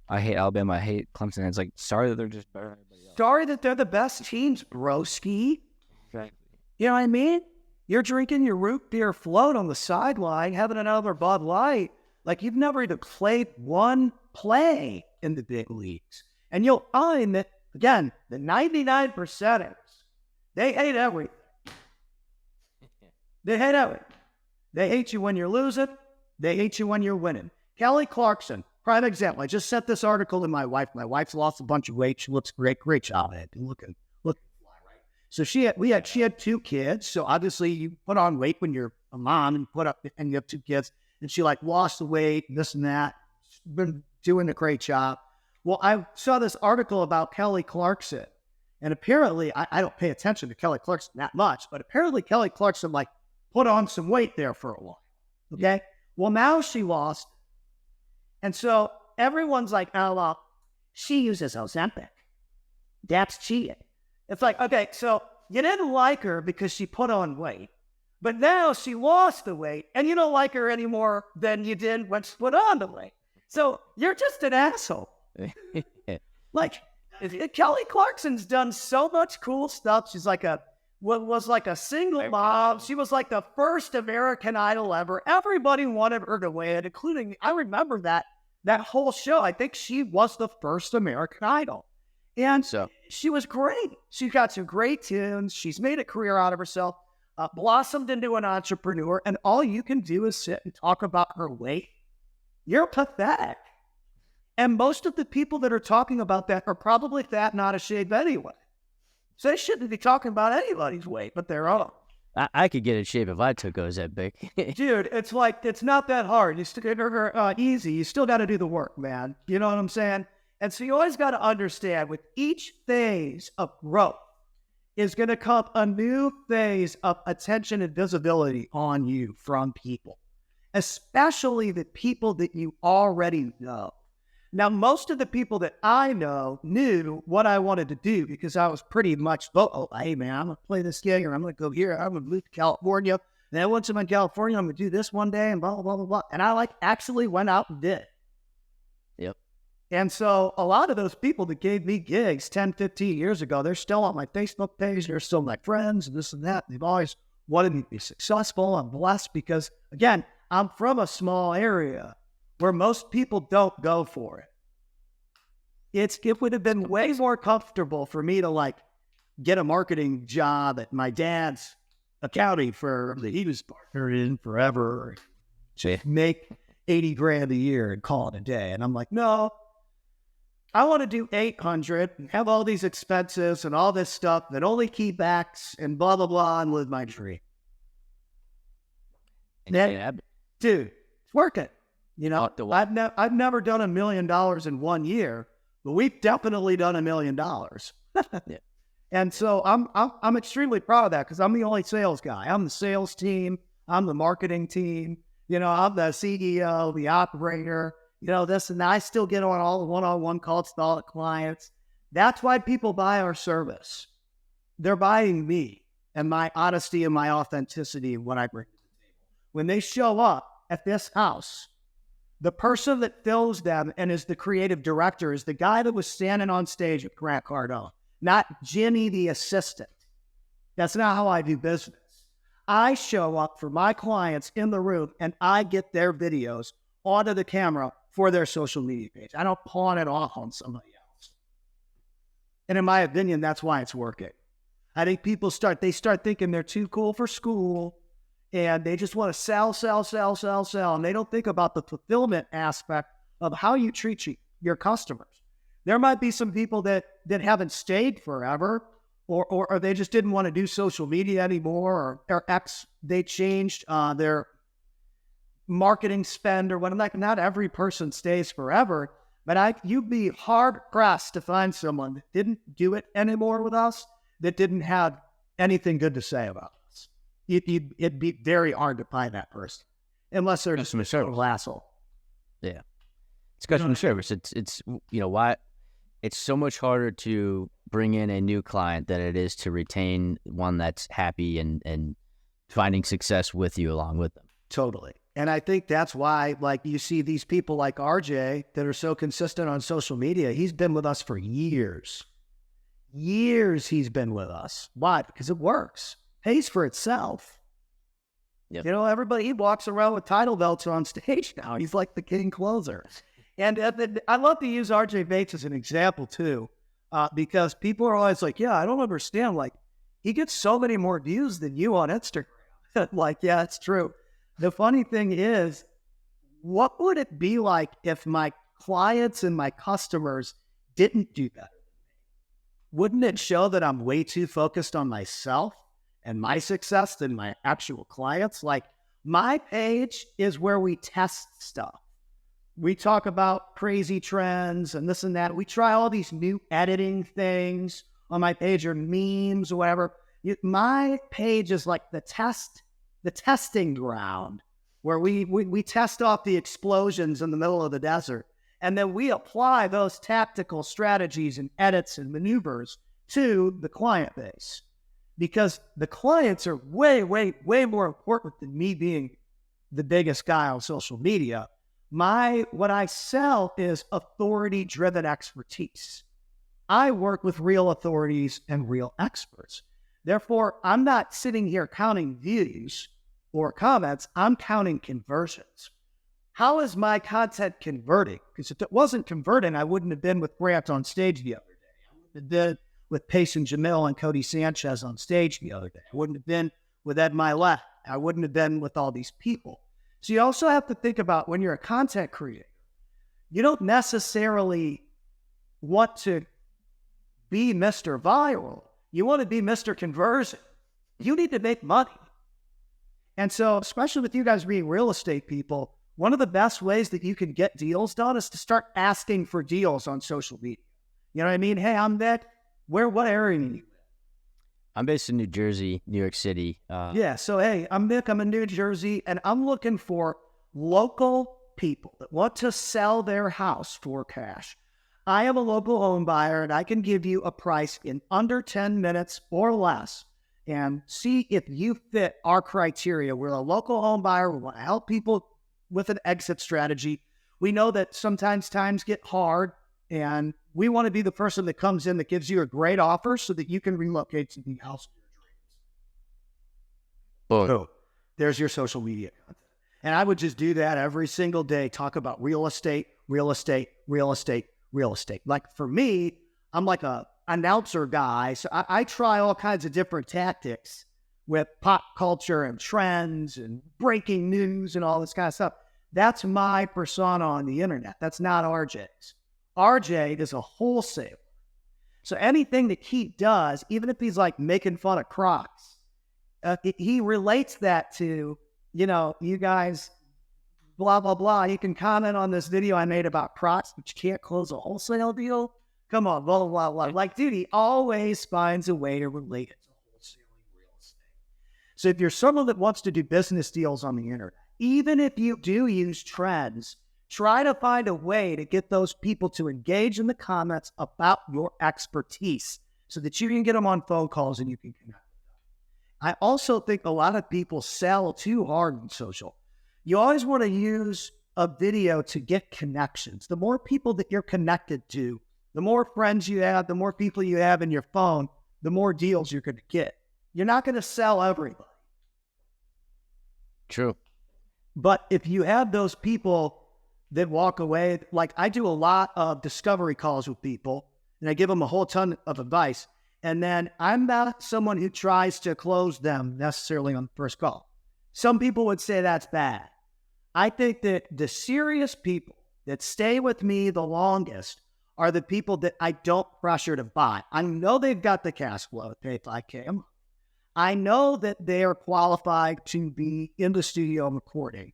I hate Alabama. I hate Clemson. And it's like, sorry that they're just better than everybody else. Sorry that they're the best teams, broski. Exactly. You know what I mean? You're drinking your root beer float on the sideline, having another Bud Light. Like, you've never even played one play in the big leagues. And you'll find that, again, the 99%ers, they hate everything. They hate everything. They hate you when you're losing. They hate you when you're winning. Kelly Clarkson, prime example. I just sent this article to my wife. My wife's lost a bunch of weight. She looks great. Great job, Ed. Looking fly, right? So she had 2 kids. So obviously you put on weight when you're a mom and you have 2 kids. And she lost the weight, this and that. She's been doing a great job. Well, I saw this article about Kelly Clarkson. And apparently, I don't pay attention to Kelly Clarkson that much, but apparently Kelly Clarkson put on some weight there for a while. Okay? Well, now she lost. And so everyone's like, oh, well, she uses Ozempic. That's cheating. It's like, okay, so you didn't like her because she put on weight, but now she lost the weight and you don't like her anymore than you did when she put on the weight. So you're just an asshole. Kelly Clarkson's done so much cool stuff. She's was a single mom. She was like the first American Idol ever. Everybody wanted her to win, including, I remember that whole show. I think she was the first American Idol. And she was great. She got some great tunes. She's made a career out of herself, blossomed into an entrepreneur, and all you can do is sit and talk about her weight. You're pathetic. And most of the people that are talking about that are probably fat and out of shape anyway. So they shouldn't be talking about anybody's weight, but they're all. I could get in shape if I took Ozempic. Dude, it's not that hard. You still easy. You still got to do the work, man. You know what I'm saying? And so you always got to understand, with each phase of growth is going to come a new phase of attention and visibility on you from people, especially the people that you already know. Now, most of the people that I know knew what I wanted to do because I was pretty much, hey, man, I'm going to play this gig, or I'm going to go here, I'm going to move to California. Then once I'm in California, I'm going to do this one day, and blah, blah, blah, blah, blah. And I actually went out and did. Yep. And so a lot of those people that gave me gigs 10, 15 years ago, they're still on my Facebook page. They're still my friends and this and that. They've always wanted me to be successful. I'm blessed because, again, I'm from a small area where most people don't go for it. It would have been way more comfortable for me to get a marketing job at my dad's accounting firm that he was partnered in forever, to make $80,000 a year and call it a day. And I'm like, no, I want to do 800 and have all these expenses and all this stuff that only keep X and blah, blah, blah, and live my dream. Dude, it's working. I've never done $1 million in 1 year, but we've definitely done $1 million. Yeah. And so I'm extremely proud of that because I'm the only sales guy. I'm the sales team. I'm the marketing team. I'm the CEO, the operator, this and that. I still get on all the one-on-one calls to all the clients. That's why people buy our service. They're buying me and my honesty and my authenticity and what I bring to the table. When they show up at this house, the person that fills them and is the creative director is the guy that was standing on stage with Grant Cardone, not Jimmy the assistant. That's not how I do business. I show up for my clients in the room and I get their videos onto the camera for their social media page. I don't pawn it off on somebody else. And in my opinion, that's why it's working. I think people start thinking they're too cool for school and they just want to sell. And they don't think about the fulfillment aspect of how you treat your customers. There might be some people that haven't stayed forever or they just didn't want to do social media anymore or they changed their marketing spend or whatnot. Like, not every person stays forever, but you'd be hard pressed to find someone that didn't do it anymore with us, that didn't have anything good to say about us. It'd be very hard to find that person unless they're just a total asshole. Yeah. It's customer service. It's why it's so much harder to bring in a new client than it is to retain one that's happy and finding success with you along with them. Totally. And I think that's why, like, you see these people like RJ that are so consistent on social media. He's been with us for years. Years he's been with us. Why? Because it works. Pays for itself. Yep. Everybody, he walks around with title belts on stage now. He's like the king closer. And I love to use RJ Bates as an example too, because people are always like, yeah, I don't understand. Like, he gets so many more views than you on Instagram. Like, yeah, it's true. The funny thing is, what would it be like if my clients and my customers didn't do better than me? Wouldn't it show that I'm way too focused on myself and my success than my actual clients? Like, my page is where we test stuff. We talk about crazy trends and this and that. We try all these new editing things on my page or memes or whatever. My page is like the testing ground where we test off the explosions in the middle of the desert. And then we apply those tactical strategies and edits and maneuvers to the client base. Because the clients are way, way, way more important than me being the biggest guy on social media. What I sell is authority-driven expertise. I work with real authorities and real experts. Therefore, I'm not sitting here counting views or comments. I'm counting conversions. How is my content converting? Because if it wasn't converting, I wouldn't have been with Grant on stage the other day. I wouldn't have been with Payson Jamil and Cody Sanchez on stage the other day. I wouldn't have been with Ed Milet. I wouldn't have been with all these people. So you also have to think about, when you're a content creator, you don't necessarily want to be Mr. Viral. You want to be Mr. Conversion. You need to make money. And so, especially with you guys being real estate people, one of the best ways that you can get deals done is to start asking for deals on social media. You know what I mean? Hey, I'm that. What area are you in? I'm based in New Jersey, New York City. Yeah. So, hey, I'm Nick. I'm in New Jersey, and I'm looking for local people that want to sell their house for cash. I am a local home buyer, and I can give you a price in under 10 minutes or less and see if you fit our criteria. We're a local home buyer. We want to help people with an exit strategy. We know that sometimes times get hard, and we want to be the person that comes in that gives you a great offer so that you can relocate to the house of your dreams. Boom. So there's your social media content. And I would just do that every single day, talk about real estate, real estate, real estate, real estate. Like, for me, I'm like a announcer guy. So I try all kinds of different tactics with pop culture and trends and breaking news and all this kind of stuff. That's my persona on the internet. That's not RJ's. RJ is a wholesaler. So anything that he does, even if he's like making fun of Crocs, he relates that to, you guys, blah, blah, blah. You can comment on this video I made about Crocs, but you can't close a wholesale deal. Come on, blah, blah, blah. Like, dude, he always finds a way to relate it to wholesaling real estate. So if you're someone that wants to do business deals on the internet, even if you do use trends, try to find a way to get those people to engage in the comments about your expertise so that you can get them on phone calls and you can connect with them. I also think a lot of people sell too hard on social. You always want to use a video to get connections. The more people that you're connected to, the more friends you have, the more people you have in your phone, the more deals you're going to get. You're not going to sell everybody. True. But if you have those people that walk away, like I do a lot of discovery calls with people and I give them a whole ton of advice. And then I'm not someone who tries to close them necessarily on the first call. Some people would say that's bad. I think that the serious people that stay with me the longest are the people that I don't pressure to buy. I know they've got the cash flow to pay 5K a month. I know that they are qualified to be in the studio recording.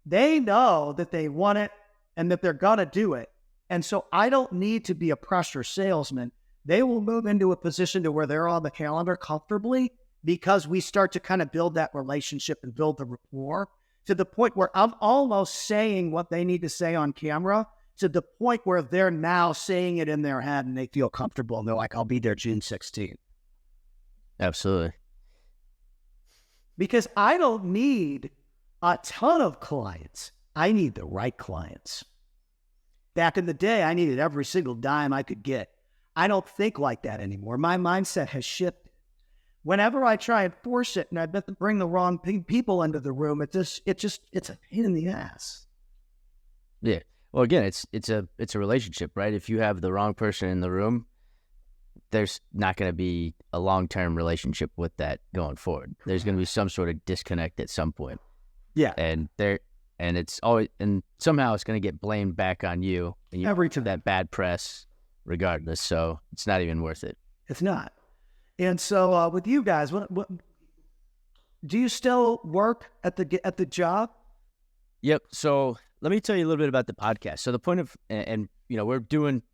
They know that they want it and that they're going to do it. And so I don't need to be a pressure salesman. They will move into a position to where they're on the calendar comfortably because we start to kind of build that relationship and build the rapport to the point where I'm almost saying what they need to say on camera to the point where they're now saying it in their head and they feel comfortable and they're like, I'll be there June 16th. Absolutely. Because I don't need a ton of clients. I need the right clients. Back in the day, I needed every single dime I could get. I don't think like that anymore. My mindset has shifted. Whenever I try and force it and I bet to bring the wrong people into the room, it's a pain in the ass. Yeah. Well, again, it's a relationship, right? If you have the wrong person in the room, there's not going to be a long-term relationship with that going forward. There's going to be some sort of disconnect at some point. Yeah. And it's always, and somehow it's going to get blamed back on you. And you every time. That bad press regardless. So it's not even worth it. It's not. And so with you guys, what do you still work at the job? Yep. So let me tell you a little bit about the podcast. So the point of, and we're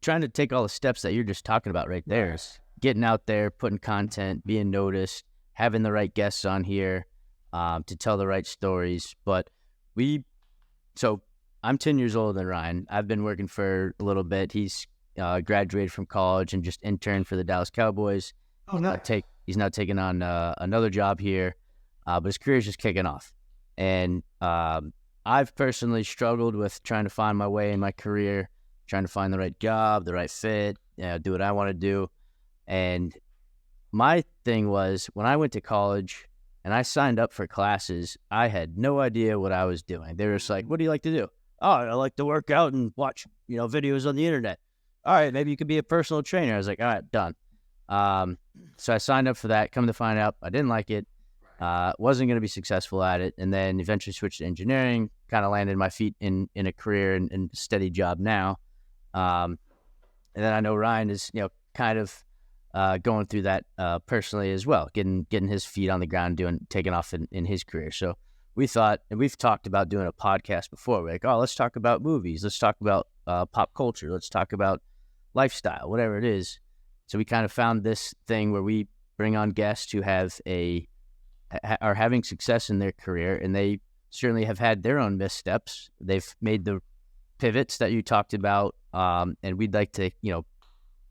trying to take all the steps that you're just talking about right there, is getting out there, putting content, being noticed, having the right guests on here to tell the right stories. But so I'm 10 years older than Ryan. I've been working for a little bit. He's graduated from college and just interned for the Dallas Cowboys. Oh, no. He's now taking on another job here, but his career is just kicking off. And I've personally struggled with trying to find my way in my career, trying to find the right job, the right fit, do what I want to do. And my thing was, when I went to college and I signed up for classes, I had no idea what I was doing. They were just like, what do you like to do? Oh, I like to work out and watch, videos on the internet. All right, maybe you could be a personal trainer. I was like, all right, done. So I signed up for that. Come to find out, I didn't like it. Wasn't going to be successful at it. And then eventually switched to engineering, kind of landed my feet in a career and steady job now. And then I know Ryan is, kind of going through that personally as well, getting his feet on the ground, taking off in his career. So we thought, and we've talked about doing a podcast before. We're like, oh, let's talk about movies. Let's talk about pop culture. Let's talk about lifestyle, whatever it is. So we kind of found this thing where we bring on guests who are having success in their career, and they certainly have had their own missteps. They've made the pivots that you talked about, and we'd like to,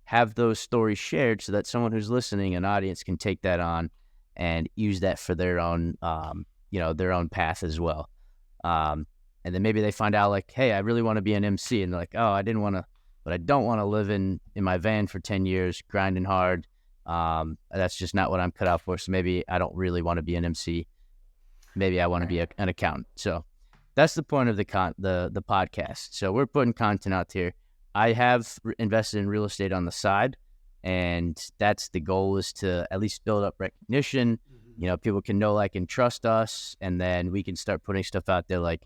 have those stories shared so that someone who's listening, an audience, can take that on and use that for their own, their own path as well. And then maybe they find out like, hey, I really want to be an MC, and they're like, oh, I don't want to live in my van for 10 years, grinding hard. That's just not what I'm cut out for. So maybe I don't really want to be an MC. Maybe I want to be an accountant. So that's the point of the podcast. So we're putting content out here. I have invested in real estate on the side, and that's the goal, is to at least build up recognition. People can know, like, and trust us, and then we can start putting stuff out there like,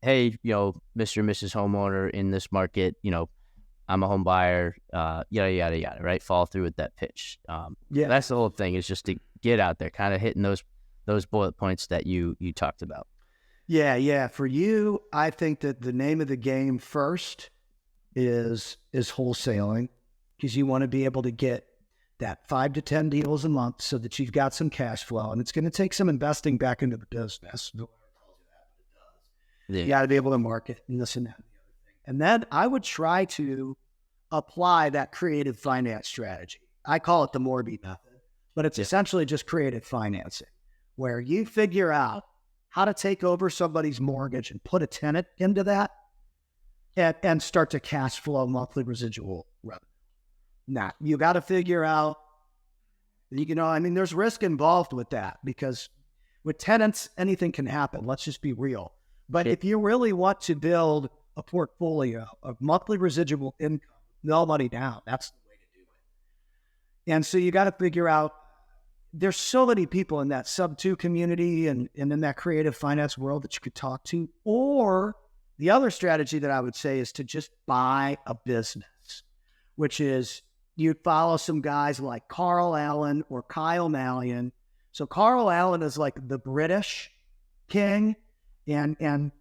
hey, Mr. and Mrs. Homeowner in this market, I'm a home buyer, yada, yada, yada, right? Follow through with that pitch. That's the whole thing, is just to get out there, kind of hitting those bullet points that you talked about. Yeah. For you, I think that the name of the game first is wholesaling, because you want to be able to get that 5 to 10 deals a month so that you've got some cash flow, and it's going to take some investing back into the business. You got to be able to market and this and that and the other thing. And then I would try to apply that creative finance strategy. I call it the Morby method, but it's essentially just creative financing, where you figure out how to take over somebody's mortgage and put a tenant into that and start to cash flow monthly residual revenue. Now, you got to figure out, there's risk involved with that, because With tenants, anything can happen. Let's just be real. But if you really want to build a portfolio of monthly residual income, no money down, that's the way to do it. And so you got to figure out, there's so many people in that sub-2 community and in that creative finance world that you could talk to. Or the other strategy that I would say is to just buy a business, which is you follow some guys like Carl Allen or Kyle Mallion. So Carl Allen is like the British king, and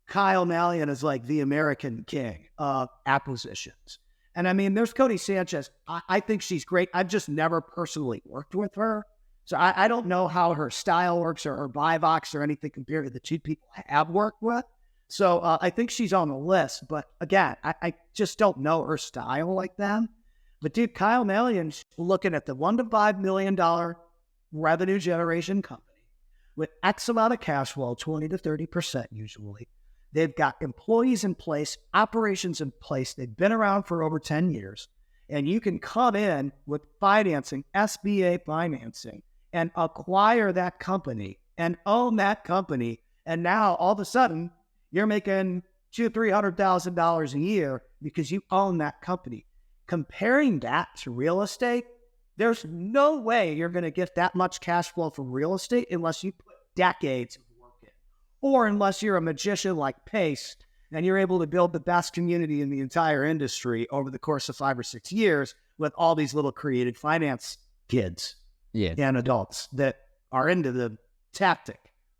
Kyle Mallion is like the American king of acquisitions. And I mean, there's Cody Sanchez. I think she's great. I've just never personally worked with her. So I don't know how her style works or her buy box or anything compared to the two people I have worked with. So I think she's on the list. But again, I just don't know her style like that. But dude, Kyle Mallion's looking at the $1 to $5 million revenue generation company with X amount of cash flow, 20 to 30% usually. They've got employees in place, operations in place. They've been around for over 10 years. And you can come in with financing, SBA financing, and acquire that company and own that company. And now all of a sudden, you're making $200,000-$300,000 a year because you own that company. Comparing that to real estate, there's no way you're going to get that much cash flow from real estate unless you put decades of work in, or unless you're a magician like Pace and you're able to build the best community in the entire industry over the course of 5 or 6 years with all these little creative finance kids and adults that are into the tactic,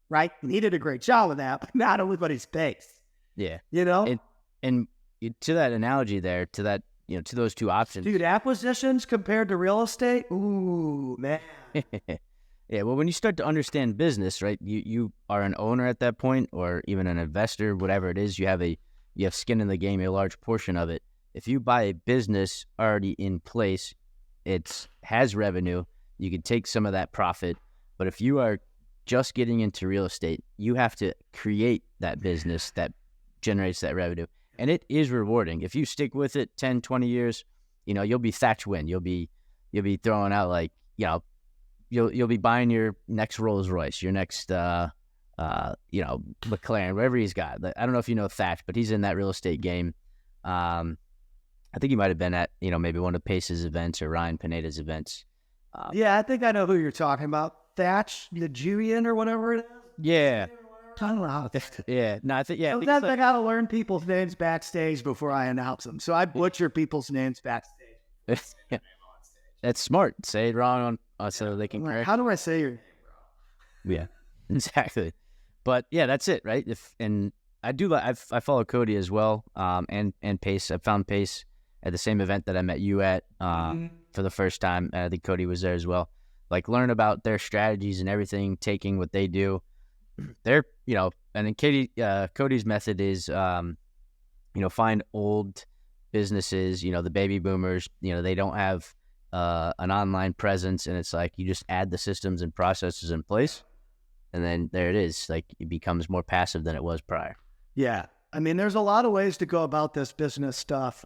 right? And he did a great job of that, but not everybody's Pace. Yeah. You know? And to that analogy there, to that, to those two options. Dude, acquisitions compared to real estate? Ooh, man. Yeah, well, when you start to understand business, right, you are an owner at that point, or even an investor, whatever it is, you have skin in the game, a large portion of it. If you buy a business already in place, it has revenue, you can take some of that profit. But if you are just getting into real estate, you have to create that business that generates that revenue. And it is rewarding. If you stick with it 10, 20 years, you'll be Thatch Win. You'll be throwing out like, you'll be buying your next Rolls Royce, your next, McLaren, whatever he's got. I don't know if you know Thatch, but he's in that real estate game. I think he might have been at, maybe one of Pace's events or Ryan Pineda's events. Yeah, I think I know who you're talking about. Thatch, the Julian or whatever it is. Yeah. I don't know how to Yeah. No, I think, yeah. Sometimes I got to learn people's names backstage before I announce them. So I butcher people's names backstage. That's smart. Say it wrong so they can correct. How do I say your name, bro? Yeah, exactly. But yeah, that's it, right? I follow Cody as well, and Pace. I found Pace at the same event that I met you at for the first time. I think Cody was there as well. Like, learn about their strategies and everything, taking what they do. They're, and then Cody's method is, find old businesses, the baby boomers, they don't have an online presence, and it's like you just add the systems and processes in place, and then there it is. Like, it becomes more passive than it was prior. Yeah. I mean, there's a lot of ways to go about this business stuff.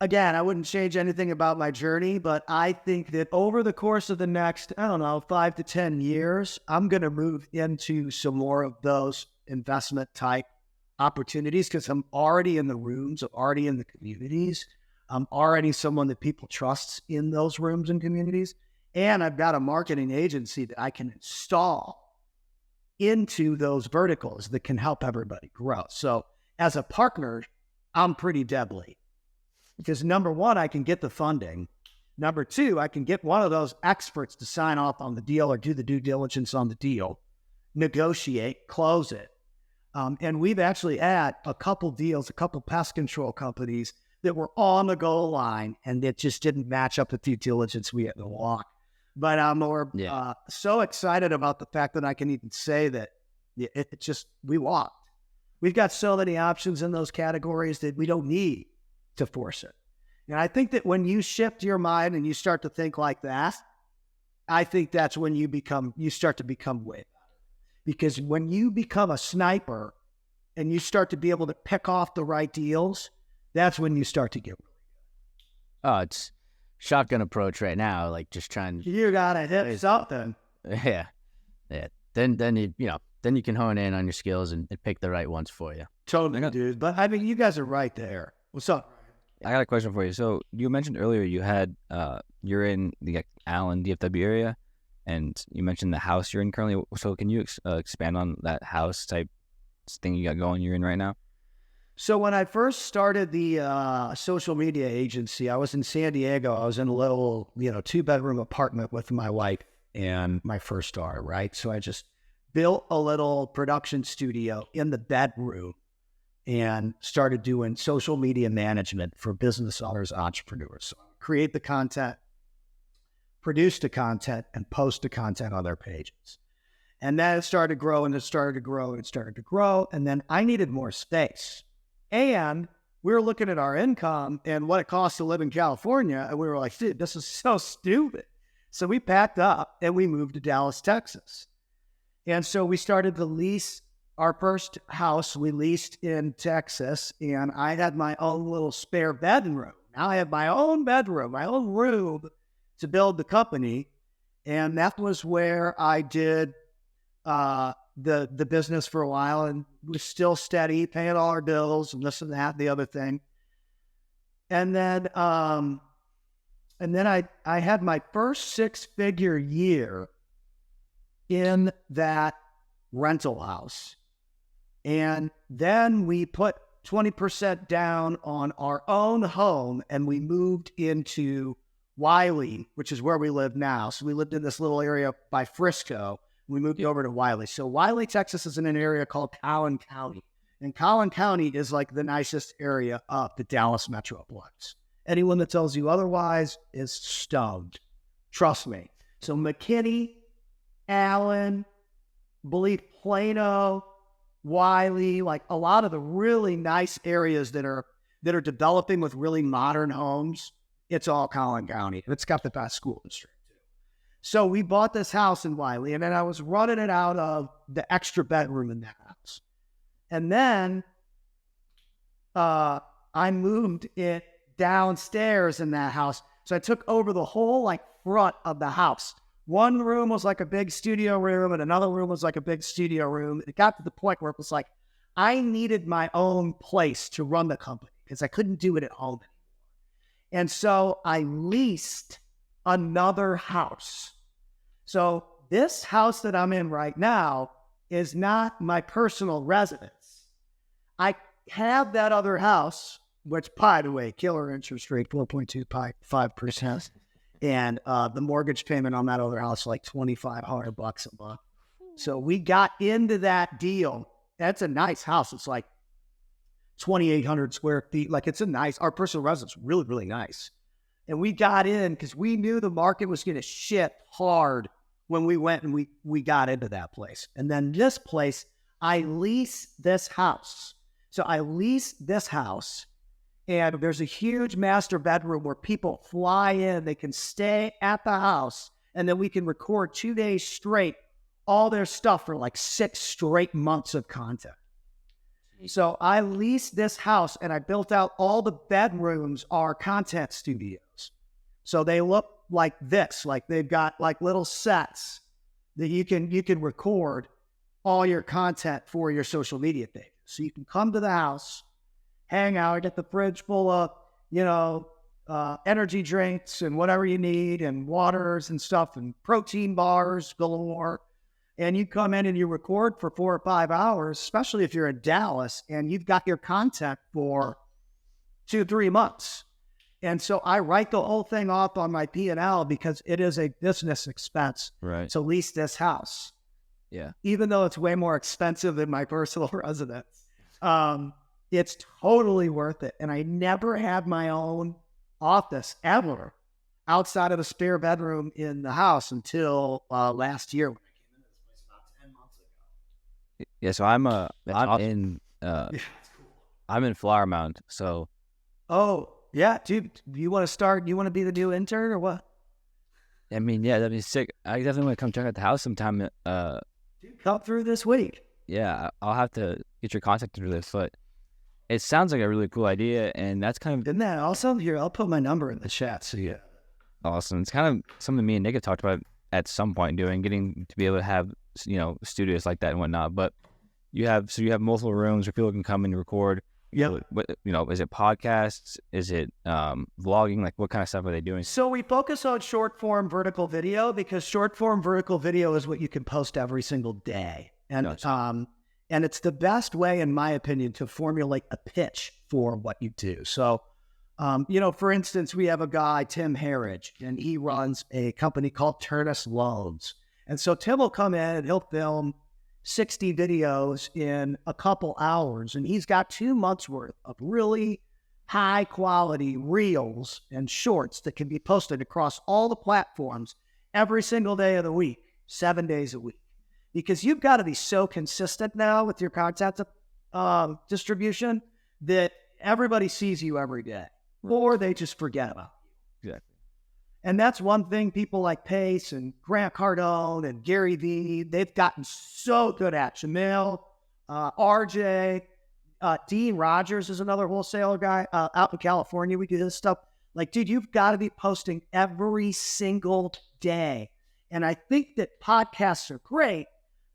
Again, I wouldn't change anything about my journey, but I think that over the course of the next, 5 to 10 years, I'm going to move into some more of those investment type opportunities because I'm already in the rooms, I'm already in the communities. I'm already someone that people trust in those rooms and communities. And I've got a marketing agency that I can install into those verticals that can help everybody grow. So as a partner, I'm pretty deadly. Because number one, I can get the funding. Number two, I can get one of those experts to sign off on the deal or do the due diligence on the deal, negotiate, close it. And we've actually had a couple deals, a couple pest control companies that were on the goal line and it just didn't match up with due diligence. We had to walk. But I'm so excited about the fact that I can even say that we walked. We've got so many options in those categories that we don't need to force it. And I think that when you shift your mind and you start to think like that, I think that's when you start to become way better. Because when you become a sniper and you start to be able to pick off the right deals, that's when you start to get really good. Oh, it's shotgun approach right now, like just trying. You gotta hit something. Yeah. then you can hone in on your skills and pick the right ones for you. Totally, dude. But I mean, you guys are right there. What's up? I got a question for you. So you mentioned earlier you had you're in the Allen DFW area, and you mentioned the house you're in currently. So can you expand on that house type thing you got going you're in right now? So when I first started the social media agency, I was in San Diego. I was in a little, 2-bedroom apartment with my wife and my first daughter, right? So I just built a little production studio in the bedroom and started doing social media management for business owners, entrepreneurs. So create the content, produce the content, and post the content on their pages. And then it started to grow, and it started to grow, and it started to grow. And then I needed more space. And we were looking at our income and what it costs to live in California. And we were like, dude, this is so stupid. So we packed up and we moved to Dallas, Texas. And so we started to lease our first house. We leased in Texas, and I had my own little spare bedroom. Now I have my own bedroom, my own room to build the company. And that was where I did the business for a while, and was still steady, paying all our bills and this and that, and the other thing. And then I had my first 6-figure year in that rental house. And then we put 20% down on our own home, and we moved into Wiley, which is where we live now. So we lived in this little area by Frisco. We moved over to Wiley. So Wiley, Texas is in an area called Collin County. And Collin County is like the nicest area of the Dallas Metroplex. Anyone that tells you otherwise is stoned. Trust me. So McKinney, Allen, believe Plano, Wiley, like a lot of the really nice areas that are developing with really modern homes, it's all Collin County. And it's got the best school district. So we bought this house in Wiley, and then I was running it out of the extra bedroom in that house. And then I moved it downstairs in that house. So I took over the whole front of the house. One room was like a big studio room, and another room was like a big studio room. It got to the point where it was like I needed my own place to run the company because I couldn't do it at home anymore. And so I leased another house. So this house that I'm in right now is not my personal residence. I have that other house, which, by the way, killer interest rate, 4.25%. And the mortgage payment on that other house, like $2,500 a month. So we got into that deal. That's a nice house. It's like 2,800 square feet. Like our personal residence, really, really nice. And we got in because we knew the market was going to shift hard when we went and we got into that place. And then this place, I leased this house. So I leased this house, and there's a huge master bedroom where people fly in. They can stay at the house, and then we can record 2 days straight all their stuff for like 6 straight months of content. So I leased this house, and I built out all the bedrooms are content studios. So they look like this, like they've got like little sets that you can record all your content for your social media page. So you can come to the house, hang out, get the fridge full of, energy drinks and whatever you need, and waters and stuff, and protein bars galore. And you come in and you record for 4 or 5 hours, especially if you're in Dallas, and you've got your content for 2-3 months. And so I write the whole thing off on my P&L because it is a business expense to lease this house. Yeah. Even though it's way more expensive than my personal residence. It's totally worth it. And I never had my own office ever outside of a spare bedroom in the house until last year when I came into this place about 10 months ago. Yeah, so I'm in Flower Mound, so. Oh, yeah, dude, you want to be the new intern or what? I mean, yeah, that'd be sick. I definitely want to come check out the house sometime. Dude, come through this week. Yeah, I'll have to get your contact through this, but it sounds like a really cool idea, and that's kind of... Isn't that awesome? Here, I'll put my number in the chat, so yeah. Awesome. It's kind of something me and Nick have talked about at some point getting to be able to have studios like that and whatnot. But you have multiple rooms where people can come and record. Yeah. Is it podcasts? Is it vlogging? Like, what kind of stuff are they doing? So we focus on short form vertical video because short form vertical video is what you can post every single day. And and it's the best way, in my opinion, to formulate a pitch for what you do. So, for instance, we have a guy, Tim Harridge, and he runs a company called Turnus Loans. And so Tim will come in and he'll film 60 videos in a couple hours, and he's got 2 months worth of really high quality reels and shorts that can be posted across all the platforms every single day of the week, 7 days a week. Because you've got to be so consistent now with your content distribution that everybody sees you every day, or they just forget about you. Exactly. And that's one thing people like Pace and Grant Cardone and Gary Vee, they've gotten so good at. Jamil, RJ, Dean Rogers is another wholesaler guy out in California. We do this stuff. Like, dude, you've got to be posting every single day. And I think that podcasts are great,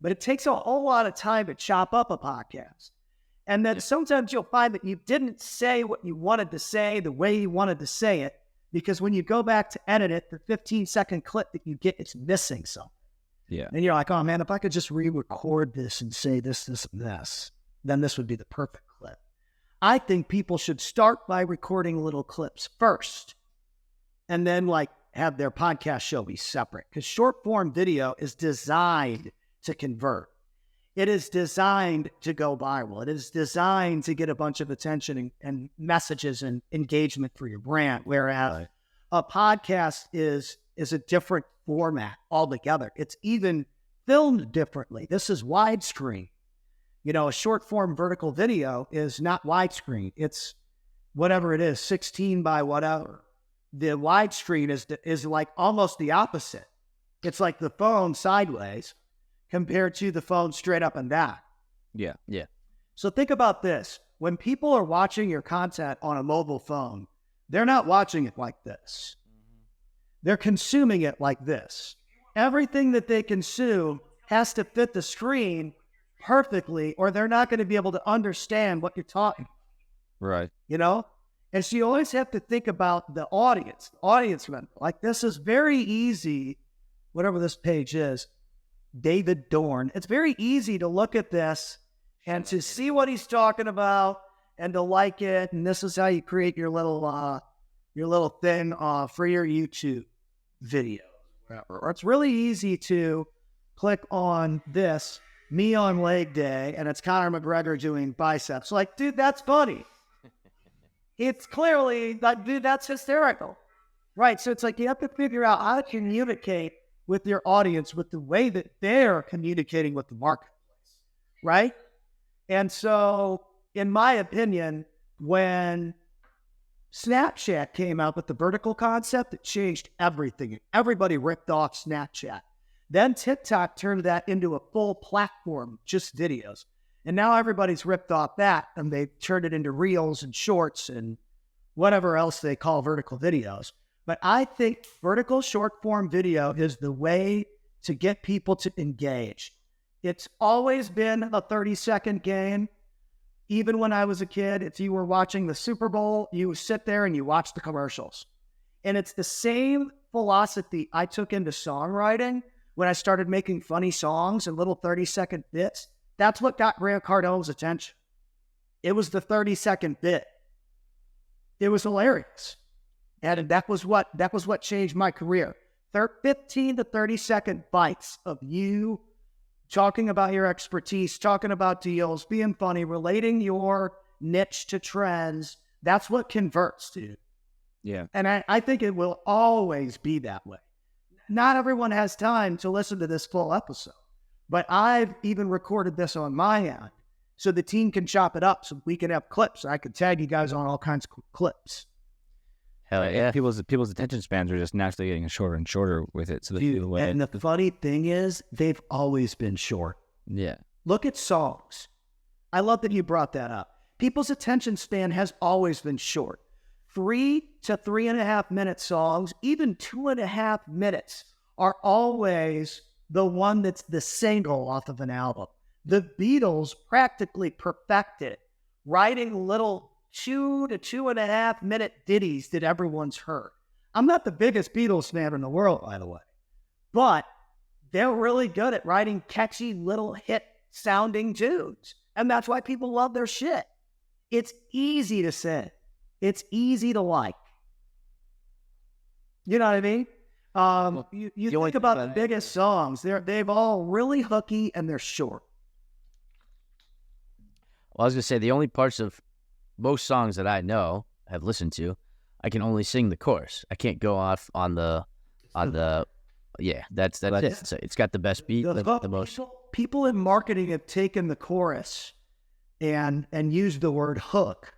but it takes a whole lot of time to chop up a podcast. And then sometimes you'll find that you didn't say what you wanted to say the way you wanted to say it, because when you go back to edit it, the 15-second clip that you get, it's missing something. Yeah. And you're like, oh man, if I could just re-record this and say this, this, and this, then this would be the perfect clip. I think people should start by recording little clips first, and then have their podcast show be separate. Because short form video is designed to convert. It is designed to go viral. It is designed to get a bunch of attention and messages and engagement for your brand. Whereas a podcast is a different format altogether. It's even filmed differently. This is widescreen. A short form vertical video is not widescreen. It's whatever it is, 16 by whatever. The widescreen is like almost the opposite. It's like the phone sideways compared to the phone straight up and down. Yeah. So think about this. When people are watching your content on a mobile phone, they're not watching it like this. They're consuming it like this. Everything that they consume has to fit the screen perfectly, or they're not going to be able to understand what you're talking about. Right. And so you always have to think about the audience member. Like, this is very easy, whatever this page is, David Dorn. It's very easy to look at this and to see what he's talking about and to like it. And this is how you create your little thing for your YouTube video. Or it's really easy to click on this, me on leg day, and it's Conor McGregor doing biceps. Like, dude, that's funny. It's clearly like, dude, that's hysterical. Right. So it's like you have to figure out how to communicate with your audience with the way that they're communicating with the marketplace. Right. And so, in my opinion, when Snapchat came out with the vertical concept, it changed everything. Everybody ripped off Snapchat. Then TikTok turned that into a full platform, just videos. And now everybody's ripped off that, and they've turned it into reels and shorts and whatever else they call vertical videos. But I think vertical short form video is the way to get people to engage. It's always been a 30-second game. Even when I was a kid, if you were watching the Super Bowl, you would sit there and you watch the commercials. And it's the same philosophy I took into songwriting when I started making funny songs and little 30-second bits. That's what got Grant Cardone's attention. It was the 30-second bit. It was hilarious. And that was what changed my career. 15 to 30-second bites of you talking about your expertise, talking about deals, being funny, relating your niche to trends. That's what converts, dude. Yeah. And I think it will always be that way. Not everyone has time to listen to this full episode, but I've even recorded this on my end so the team can chop it up so we can have clips. I could tag you guys on all kinds of clips. Hell yeah. People's attention spans are just naturally getting shorter and shorter with it. So And the funny thing is, they've always been short. Yeah. Look at songs. I love that you brought that up. People's attention span has always been short. 3 to 3.5 minute songs, even 2.5 minutes, are always the one that's the single off of an album. The Beatles practically perfected writing little 2 to 2.5 minute ditties that everyone's heard. I'm not the biggest Beatles fan in the world, by the way, but they're really good at writing catchy little hit sounding tunes. And that's why people love their shit. It's easy to say. It's easy to like. You know what I mean? You think about the biggest songs, they've all really hooky and they're short. Well, I was going to say, the only parts of most songs that I know, have listened to, I can only sing the chorus. I can't go off on the that's it. So it's got the best beat, the most. People in marketing have taken the chorus and used the word hook.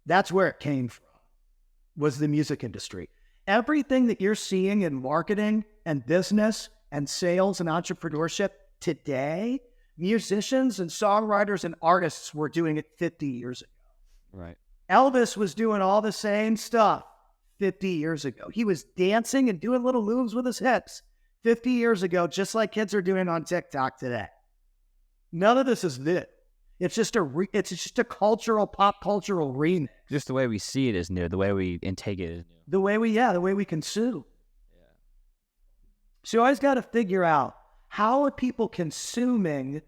That's where it came from, was the music industry. Everything that you're seeing in marketing and business and sales and entrepreneurship today, musicians and songwriters and artists were doing it 50 years ago. Right. Elvis was doing all the same stuff 50 years ago. He was dancing and doing little moves with his hips 50 years ago, just like kids are doing on TikTok today. None of this is it. It's just a cultural, pop cultural remix. Just the way we see it is new. The way we intake it is new. The way we consume. Yeah. So you always got to figure out, how are people consuming,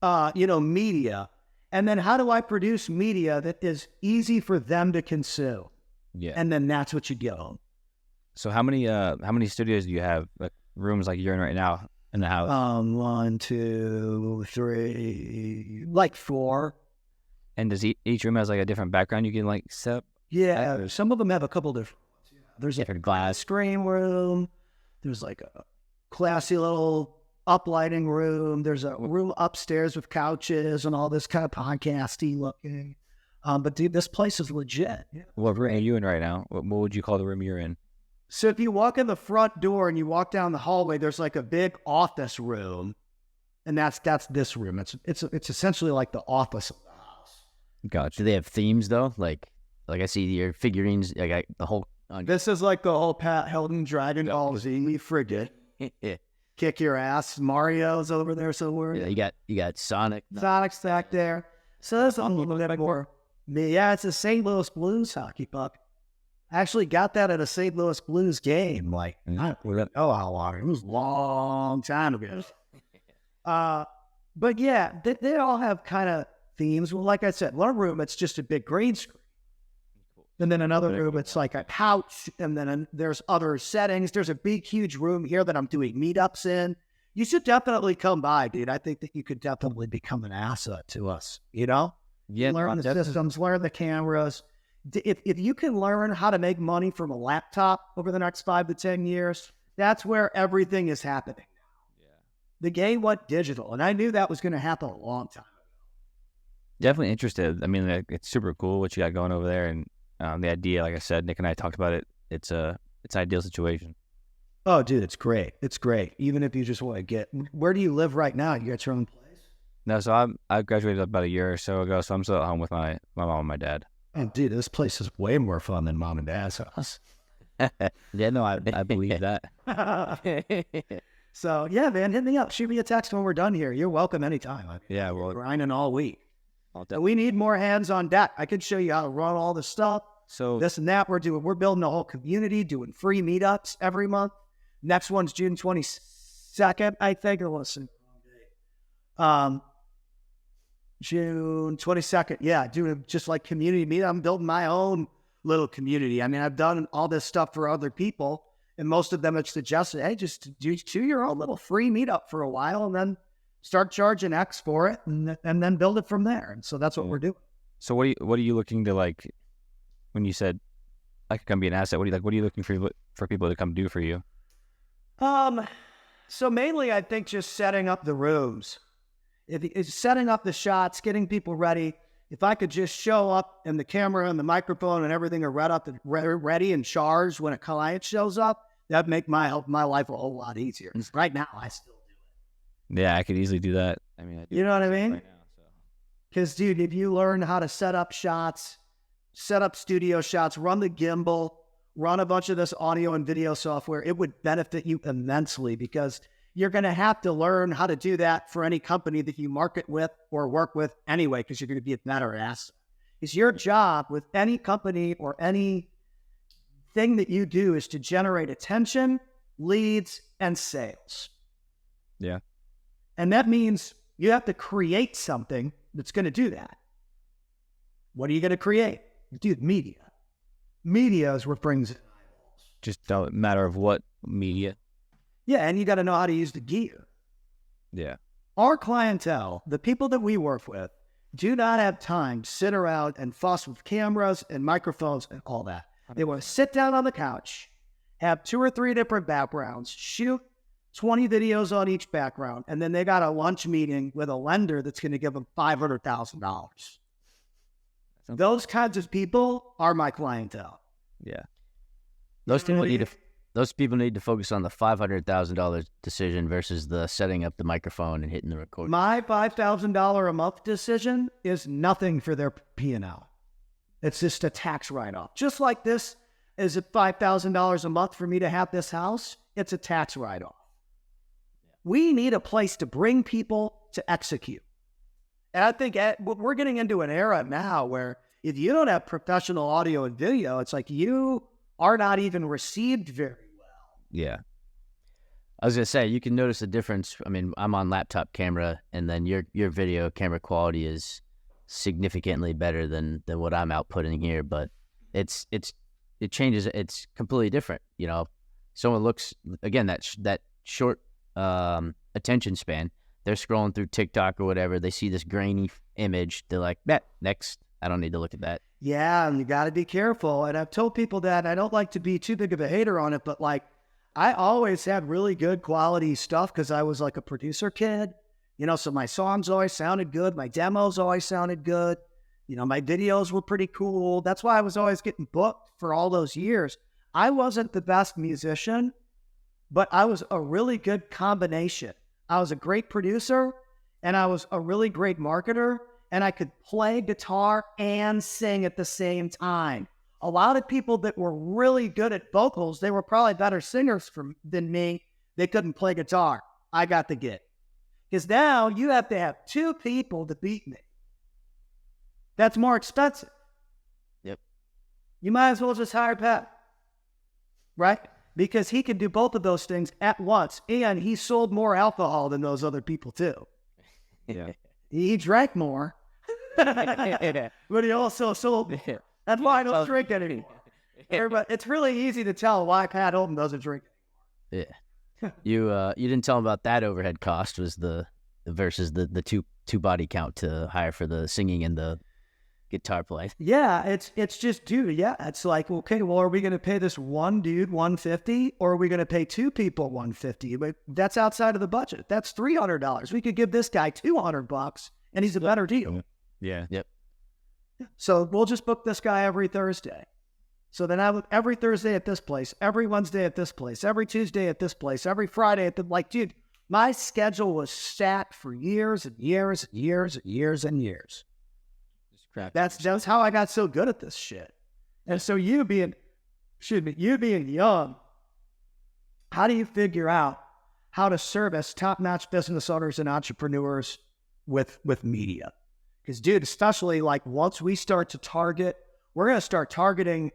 media, and then how do I produce media that is easy for them to consume? Yeah. And then that's what you get on. So how many studios do you have? Like rooms like you're in right now in the house? 1, 2, 3, like 4. And does each room has like a different background you can like set? Yeah, some of them have a couple different ones. Yeah. There's like a glass screen room. There's like a classy little uplighting room. There's a room upstairs with couches and all this kind of podcasty looking. But dude, this place is legit. Yeah. What room are you in right now? What would you call the room you're in? So if you walk in the front door and you walk down the hallway, there's like a big office room, and that's this room. It's essentially like the office of the house. Gotcha. Do they have themes though? Like I see your figurines. Like the whole. This is like the whole Pat Hilton Dragon Ball Z frigate. Yeah. Kick your ass. Mario's over there somewhere. Yeah, you got Sonic. Sonic's back there. So that's a little bit more. Yeah, it's a St. Louis Blues hockey puck. I actually got that at a St. Louis Blues game. Like, I don't know how long. It was a long time ago. But yeah, they all have kind of themes. Well, like I said, one room, it's just a big green screen. And then another room, it's like a couch. And then there's other settings. There's a big, huge room here that I'm doing meetups in. You should definitely come by, dude. I think that you could definitely become an asset to us, you know? Yeah, learn the systems, learn the cameras. If you can learn how to make money from a laptop over the next 5 to 10 years, that's where everything is happening now. Yeah. The game went digital, and I knew that was going to happen a long time ago. Definitely interested. I mean, it's super cool what you got going over there, and the idea, like I said, Nick and I talked about it. It's an ideal situation. Oh, dude, it's great. It's great. Even if you just want to get, where do you live right now? You got your own place? No, so I graduated about a year or so ago, so I'm still at home with my mom and my dad. And dude, this place is way more fun than mom and dad's house. Yeah, no, I believe that. So yeah, man, hit me up. Shoot me a text when we're done here. You're welcome anytime. Yeah, well, grinding all week. We need more hands on deck. I could show you how to run all the stuff. So this and that we're building a whole community, doing free meetups every month. Next one's June 22nd, I think. Or listen, June 22nd. Yeah, doing just like community meetup. I'm building my own little community. I mean, I've done all this stuff for other people, and most of them have suggested, hey, just do your own little free meetup for a while, and then start charging X for it, and then build it from there. And so that's what we're doing. So what are you looking to, like, when you said I could come be an asset? What are you looking for people to come do for you? So mainly I think just setting up the rooms. If it's setting up the shots, getting people ready. If I could just show up and the camera and the microphone and everything are ready and charged when a client shows up, that'd make my life a whole lot easier. Right now, I still do it. Yeah, I could easily do that. I mean, you know what I mean? Right now, because, dude, if you learn how to set up shots, set up studio shots, run the gimbal, run a bunch of this audio and video software, it would benefit you immensely because you're going to have to learn how to do that for any company that you market with or work with anyway, because you're going to be a better asset. It's your job with any company or any thing that you do is to generate attention, leads, and sales. Yeah. And that means you have to create something that's going to do that. What are you going to create? Dude, media. Media is what brings it. Just a matter of what media. Yeah, and you got to know how to use the gear. Yeah. Our clientele, the people that we work with, do not have time to sit around and fuss with cameras and microphones and all that. They want to sit down on the couch, have 2 or 3 different backgrounds, shoot 20 videos on each background, and then they got a lunch meeting with a lender that's going to give them $500,000. Those kinds of people are my clientele. Yeah. Those people need to focus on the $500,000 decision versus the setting up the microphone and hitting the record. My $5,000 a month decision is nothing for their P&L. It's just a tax write-off. Just like this is $5,000 a month for me to have this house, it's a tax write-off. We need a place to bring people to execute. And I think we're getting into an era now where if you don't have professional audio and video, it's like you are not even received very well. Yeah. I was going to say, you can notice a difference. I mean, I'm on laptop camera, and then your video camera quality is significantly better than what I'm outputting here, but it changes. It's completely different. You know, someone looks, again, that short attention span, they're scrolling through TikTok or whatever, they see this grainy image, they're like, next, I don't need to look at that. Yeah, and you got to be careful. And I've told people that I don't like to be too big of a hater on it, but like, I always had really good quality stuff because I was like a producer kid. You know, so my songs always sounded good. My demos always sounded good. You know, my videos were pretty cool. That's why I was always getting booked for all those years. I wasn't the best musician, but I was a really good combination. I was a great producer, and I was a really great marketer, and I could play guitar and sing at the same time. A lot of people that were really good at vocals, they were probably better singers than me. They couldn't play guitar. I got the gig. Because now you have to have 2 people to beat me. That's more expensive. Yep. You might as well just hire Pat, right? Because he can do both of those things at once, and he sold more alcohol than those other people too. Yeah. He drank more, but he also sold more. That's why I don't drink anymore. It's really easy to tell why Pat Hilton doesn't drink. Yeah. You didn't tell him about that overhead cost was versus the two body count to hire for the singing and the guitar play. Yeah, it's just, dude, yeah. It's like, okay, well, are we going to pay this one dude $150 or are we going to pay 2 people $150? But that's outside of the budget. That's $300. We could give this guy $200 and he's a better deal. Yeah. Yep. So we'll just book this guy every Thursday. So then I look every Thursday at this place, every Wednesday at this place, every Tuesday at this place, every Friday at dude, my schedule was stacked for years and years and years and years and years. That's how I got so good at this shit. And so you being young, how do you figure out how to service top-notch business owners and entrepreneurs with media? Because, dude, especially like once we start to target, we're going to start targeting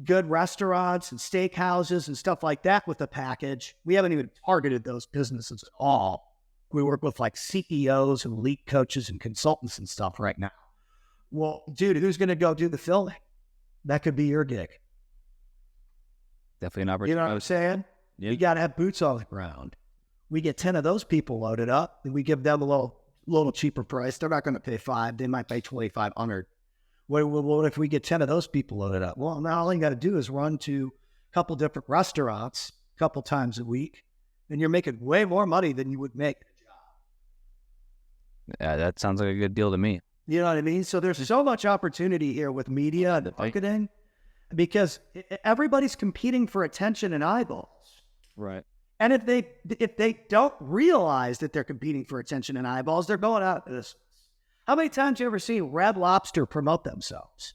good restaurants and steakhouses and stuff like that with the package. We haven't even targeted those businesses at all. We work with like CEOs and elite coaches and consultants and stuff right now. Well, dude, who's going to go do the filming? That could be your gig. Definitely an opportunity. You know what I'm saying? Yeah. You got to have boots on the ground. We get 10 of those people loaded up, and we give them a little cheaper price. They're not going to pay $5. They might pay $2,500. What if we get 10 of those people loaded up? Well, now all you got to do is run to a couple different restaurants a couple times a week, and you're making way more money than you would make at a job. Yeah, that sounds like a good deal to me. You know what I mean? So there's so much opportunity here with media and marketing because everybody's competing for attention and eyeballs. Right. And if they don't realize that they're competing for attention and eyeballs, they're going out of business. How many times you ever see Red Lobster promote themselves?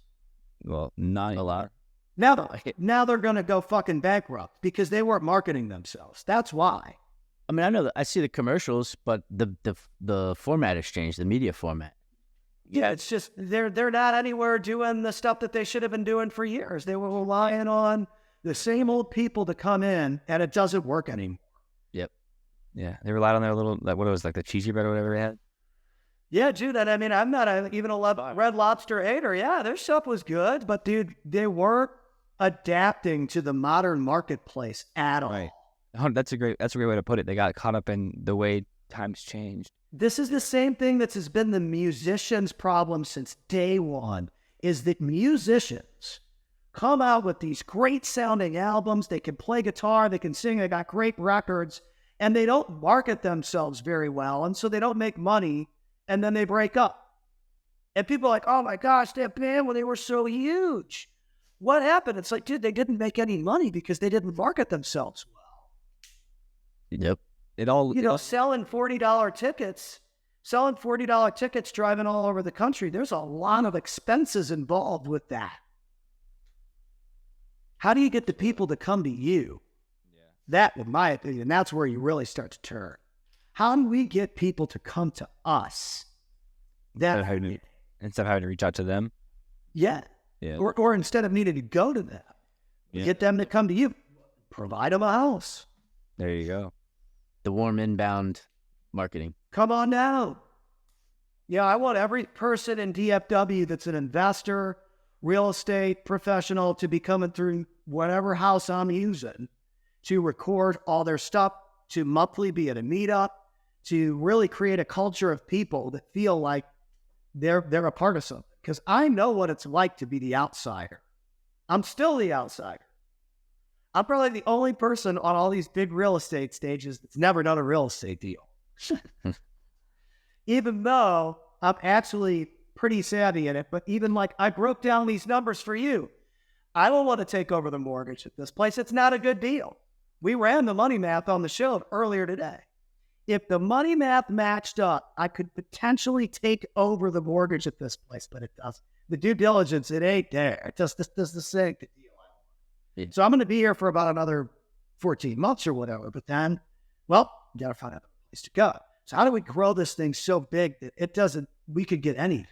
Well, not a lot. Now they're going to go fucking bankrupt because they weren't marketing themselves. That's why. I mean, I know that I see the commercials, but the format has changed, the media format. Yeah, it's just they're not anywhere doing the stuff that they should have been doing for years. They were relying on the same old people to come in, and it doesn't work anymore. Yep. Yeah, they relied on their little, what it was, like the cheesy bread or whatever they had. Yeah, dude, and I mean, I'm not even a Red Lobster hater. Yeah, their stuff was good, but dude, they weren't adapting to the modern marketplace at all. Right. Oh, that's a great way to put it. They got caught up in the way times changed. This is the same thing that has been the musicians' problem since day one, is that musicians come out with these great sounding albums. They can play guitar, they can sing, they got great records, and they don't market themselves very well. And so they don't make money, and then they break up. And people are like, oh my gosh, that band, when they were so huge. What happened? It's like, dude, they didn't make any money because they didn't market themselves well. Yep. It all, selling $40 tickets, driving all over the country. There's a lot of expenses involved with that. How do you get the people to come to you? Yeah. That, in my opinion, that's where you really start to turn. How do we get people to come to us? Instead of having to reach out to them. Yeah. Or instead of needing to go to them, get them to come to you. Provide them a house. There you go. The warm inbound marketing. Come on now. Yeah, I want every person in DFW that's an investor, real estate professional to be coming through whatever house I'm using to record all their stuff, to monthly be at a meetup, to really create a culture of people that feel like they're a part of something. Because I know what it's like to be the outsider. I'm still the outsider. I'm probably the only person on all these big real estate stages that's never done a real estate deal. Even though I'm actually pretty savvy in it, but even like I broke down these numbers for you. I don't want to take over the mortgage at this place. It's not a good deal. We ran the money math on the show earlier today. If the money math matched up, I could potentially take over the mortgage at this place, but it doesn't. The due diligence, it ain't there. It just does the same deal. Yeah. So I'm going to be here for about another 14 months or whatever. But then, well, you got to find another place to go. So how do we grow this thing so big that we could get anything?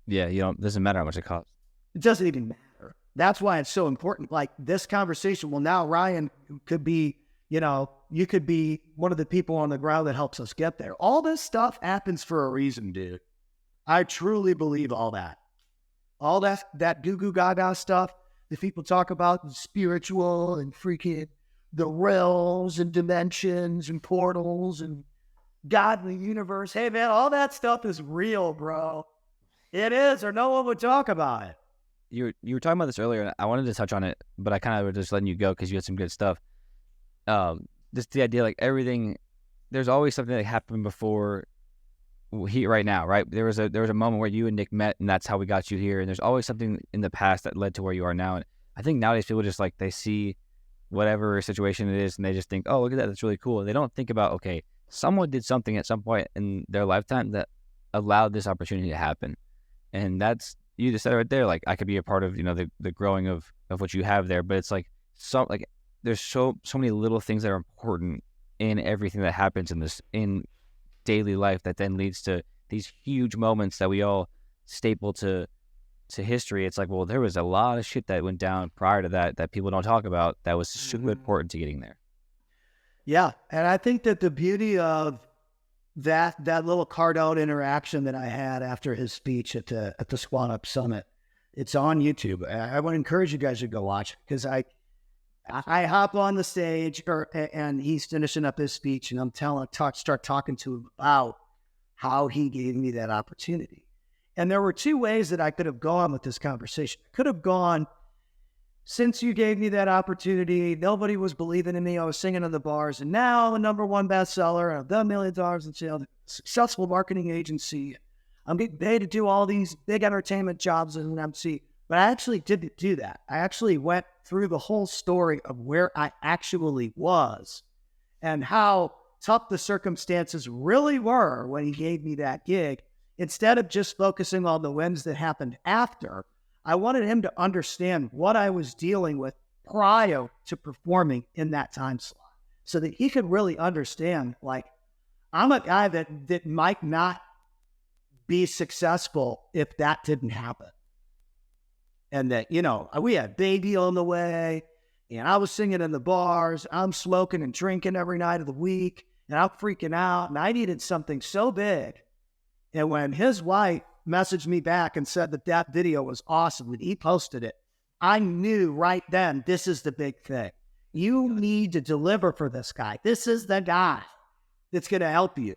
Yeah, it doesn't matter how much it costs. It doesn't even matter. That's why it's so important. Like this conversation, well, now Ryan could be, you could be one of the people on the ground that helps us get there. All this stuff happens for a reason, dude. I truly believe all that. All that goo-goo gaga stuff that people talk about, spiritual and freaking the realms and dimensions and portals and God and the universe. Hey, man, all that stuff is real, bro. It is, or no one would talk about it. You were talking about this earlier, and I wanted to touch on it, but I kind of was just letting you go because you had some good stuff. Just the idea, like everything, there's always something that happened before right now, right? There was a moment where you and Nick met, and that's how we got you here. And there's always something in the past that led to where you are now. And I think nowadays people just like, they see whatever situation it is, and they just think, oh, look at that, that's really cool. And they don't think about, okay, someone did something at some point in their lifetime that allowed this opportunity to happen. And that's, you just said it right there, like I could be a part of, the growing of what you have there. But it's like, there's so many little things that are important in everything that happens in daily life that then leads to these huge moments that we all staple to history. It's like, well, there was a lot of shit that went down prior to that people don't talk about that was super important to getting there. Yeah, and I think that the beauty of that little Cardone interaction that I had after his speech at the Squat Up Summit, it's on YouTube. I would encourage you guys to go watch it because I hop on the stage and he's finishing up his speech, and I'm start talking to him about how he gave me that opportunity. And there were two ways that I could have gone with this conversation. I could have gone, since you gave me that opportunity, nobody was believing in me. I was singing in the bars, and now I'm a #1 bestseller. I've done $1 million in sales, successful marketing agency. I'm getting paid to do all these big entertainment jobs as an MC. But I actually didn't do that. I actually went through the whole story of where I actually was and how tough the circumstances really were when he gave me that gig. Instead of just focusing on the wins that happened after, I wanted him to understand what I was dealing with prior to performing in that time slot so that he could really understand, like, I'm a guy that might not be successful if that didn't happen. And that, you know, we had baby on the way, and I was singing in the bars. I'm smoking and drinking every night of the week, and I'm freaking out, and I needed something so big. And when his wife messaged me back and said that video was awesome, and he posted it, I knew right then, this is the big thing. You need to deliver for this guy. This is the guy that's going to help you.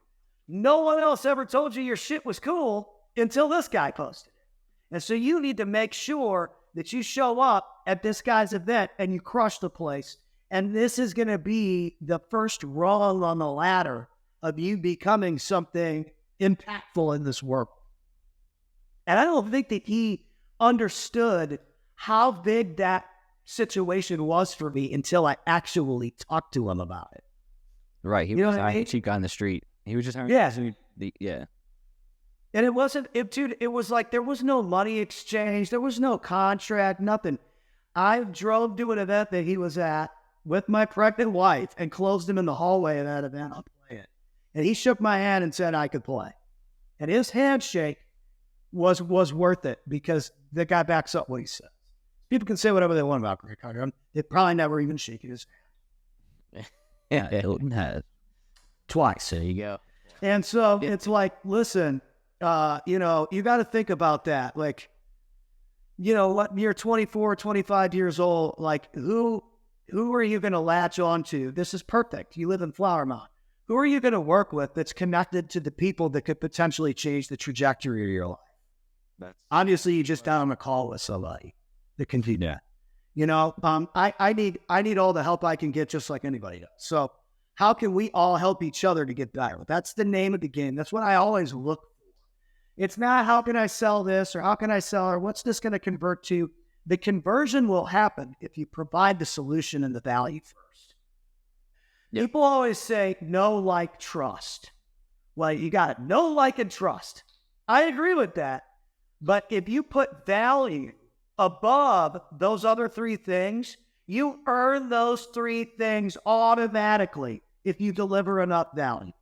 No one else ever told you your shit was cool until this guy posted it. And so you need to make sure that you show up at this guy's event and you crush the place. And this is going to be the first rung on the ladder of you becoming something impactful in this world. And I don't think that he understood how big that situation was for me until I actually talked to him about it. Right. He was a cheap guy on the street. He was just having yeah. And it wasn't, it was like there was no money exchange. There was no contract, nothing. I drove to an event that he was at with my pregnant wife and closed him in the hallway of that event. I'll play it. And he shook my hand and said I could play. And his handshake was worth it because the guy backs up what he says. People can say whatever they want about Grant Cardone. They probably never even shaken his hand. Yeah, Hilton has. Twice. There you go. And so it's like, listen, you know, you got to think about that. Like, you know, what, you're 24, 25 years old. Like, who are you going to latch on to? This is perfect. You live in Flower Mound. Who are you going to work with that's connected to the people that could potentially change the trajectory of your life? Obviously, you just down on a call with somebody that can do that. You know, I need all the help I can get, just like anybody does. So how can we all help each other to get better? That's the name of the game. That's what I always look for. It's not how can I sell this or how can I sell or what's this going to convert to? The conversion will happen if you provide the solution and the value first. Yep. People always say know, like, trust. Well, you got it. Know, like, and trust. I agree with that. But if you put value above those other three things, you earn those three things automatically if you deliver enough value.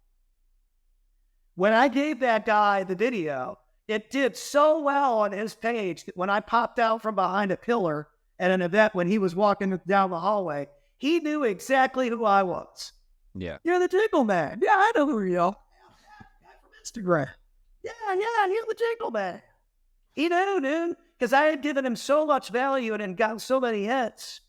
When I gave that guy the video, it did so well on his page that when I popped out from behind a pillar at an event when he was walking down the hallway, he knew exactly who I was. Yeah. You're the Jingle Man. Yeah, I know who you are. From Instagram. Yeah, you're the Jingle Man. He knew, dude, because I had given him so much value and had gotten so many hits.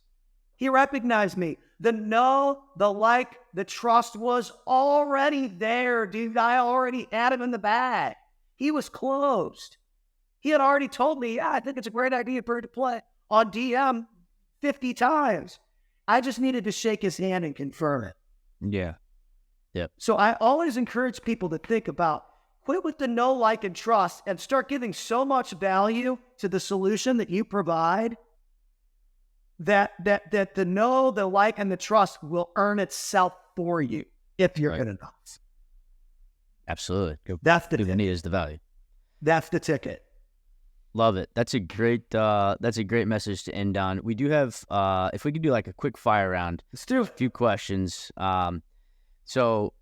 He recognized me. The know, the like, the trust was already there, dude. I already had him in the bag. He was closed. He had already told me, yeah, I think it's a great idea for her to play on DM 50 times. I just needed to shake his hand and confirm it. Yeah. Yep. So I always encourage people to think about, quit with the know, like, and trust and start giving so much value to the solution that you provide that the know, the like, and the trust will earn itself for you if you're good enough. Absolutely. That's the ticket. Is the value. That's the ticket. Love it. That's a great message to end on. We do have if we could do like a quick fire round. Let's do a few questions. So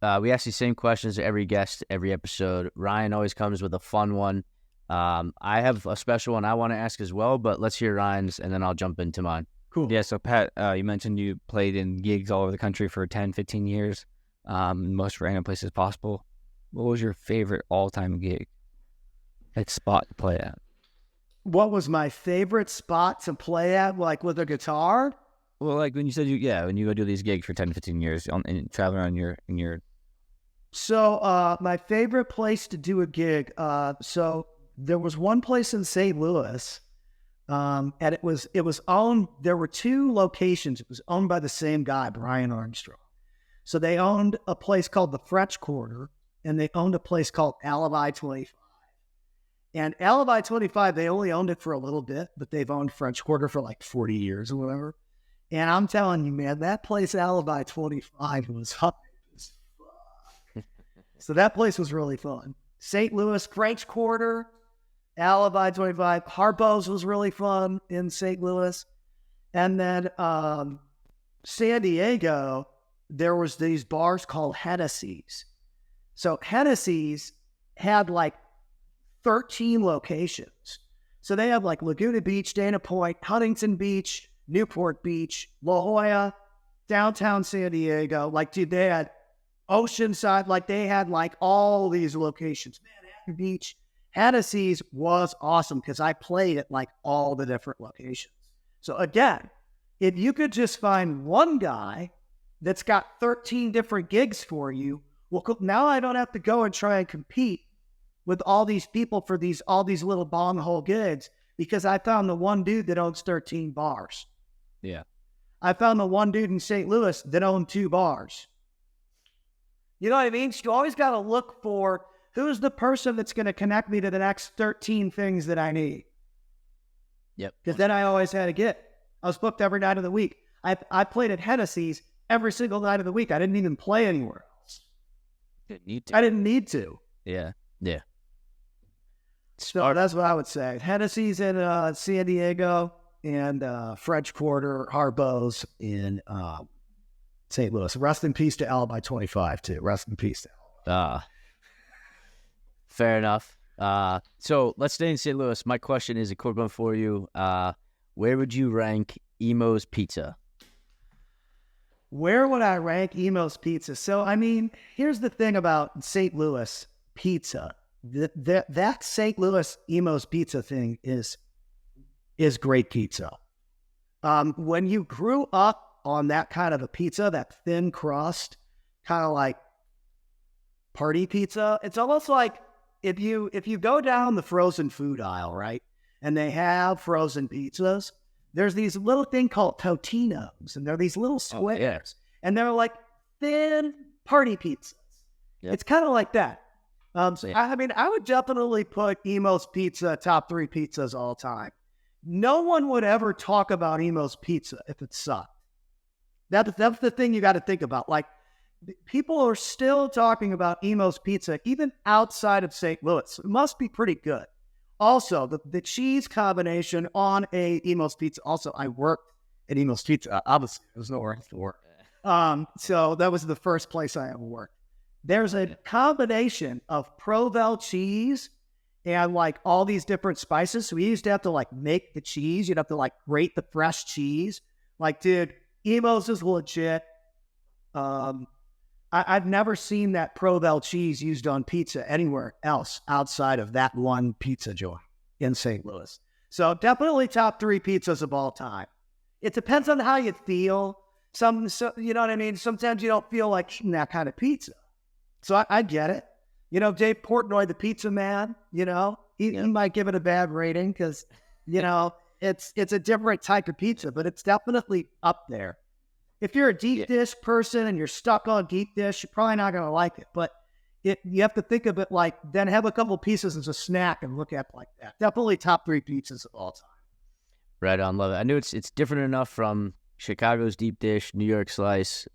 we ask the same questions to every guest, every episode. Ryan always comes with a fun one. I have a special one I want to ask as well, but let's hear Ryan's and then I'll jump into mine. Cool. Yeah, so Pat, you mentioned you played in gigs all over the country for 10, 15 years, most random places possible. What was your favorite all-time gig? Like spot to play at? What was my favorite spot to play at, like with a guitar? Well, like when you said when you go do these gigs for 10, 15 years and travel around in your... So my favorite place to do a gig, so there was one place in St. Louis, and it was owned, there were two locations. It was owned by the same guy, Brian Armstrong. So they owned a place called the French Quarter, and they owned a place called Alibi 25. And Alibi 25, they only owned it for a little bit, but they've owned French Quarter for like 40 years or whatever. And I'm telling you, man, that place, Alibi 25, was hype as fuck. So that place was really fun. St. Louis, French Quarter, Alibi 25. Harpo's was really fun in St. Louis. And then San Diego, there was these bars called Hennessy's. So Hennessy's had like 13 locations. So they have like Laguna Beach, Dana Point, Huntington Beach, Newport Beach, La Jolla, downtown San Diego. Like, dude, they had Oceanside, like they had like all these locations. Manhattan Beach. Hennessy's was awesome because I played at like all the different locations. So again, if you could just find one guy that's got 13 different gigs for you, well, now I don't have to go and try and compete with all these people for all these little bong hole gigs because I found the one dude that owns 13 bars. Yeah. I found the one dude in St. Louis that owned 2 bars. You know what I mean? So you always got to look for who's the person that's going to connect me to the next 13 things that I need. Yep. Because then I always had a gig. I was booked every night of the week. I played at Hennessy's every single night of the week. I didn't even play anywhere else. Didn't need to. I didn't need to. Yeah. Yeah. So that's what I would say. Hennessy's in San Diego and French Quarter, Harpo's in St. Louis. Rest in peace to Alibi 25, too. Rest in peace to Alibi. Fair enough. So let's stay in St. Louis. My question is a quick one for you. Where would you rank Emo's Pizza? Where would I rank Emo's Pizza? So, I mean, here's the thing about St. Louis pizza. That St. Louis Emo's Pizza thing is great pizza. When you grew up on that kind of a pizza, that thin crust, kind of like party pizza, it's almost like if you go down the frozen food aisle, right, and they have frozen pizzas, there's these little thing called Totinos, and they're these little squares, and they're like thin party pizzas. Yep. It's kind of like that. I mean, I would definitely put Emo's Pizza top 3 pizzas all time. No one would ever talk about Emo's Pizza if it sucked. That's the thing you got to think about. Like, people are still talking about Emo's Pizza even outside of St. Louis. It must be pretty good. Also, the cheese combination on a Emo's Pizza. Also, I worked at Emo's Pizza. Obviously, there's nowhere else to work. So that was the first place I ever worked. There's a combination of Provel cheese and like all these different spices. So we used to have to like make the cheese. You'd have to like grate the fresh cheese. Like, dude, Emo's is legit. I've never seen that Provel cheese used on pizza anywhere else outside of that one pizza joint in St. Louis. So definitely top 3 pizzas of all time. It depends on how you feel. You know what I mean? Sometimes you don't feel like eating that kind of pizza. So I get it. You know, Dave Portnoy, the pizza man, you know, he might give it a bad rating because, you know, it's a different type of pizza, but it's definitely up there. If you're a deep dish person and you're stuck on deep dish, you're probably not going to like it. But you have to think of it like, then have a couple pieces as a snack and look at it like that. Definitely top 3 pizzas of all time. Right on, love it. I knew it's different enough from Chicago's deep dish, New York slice.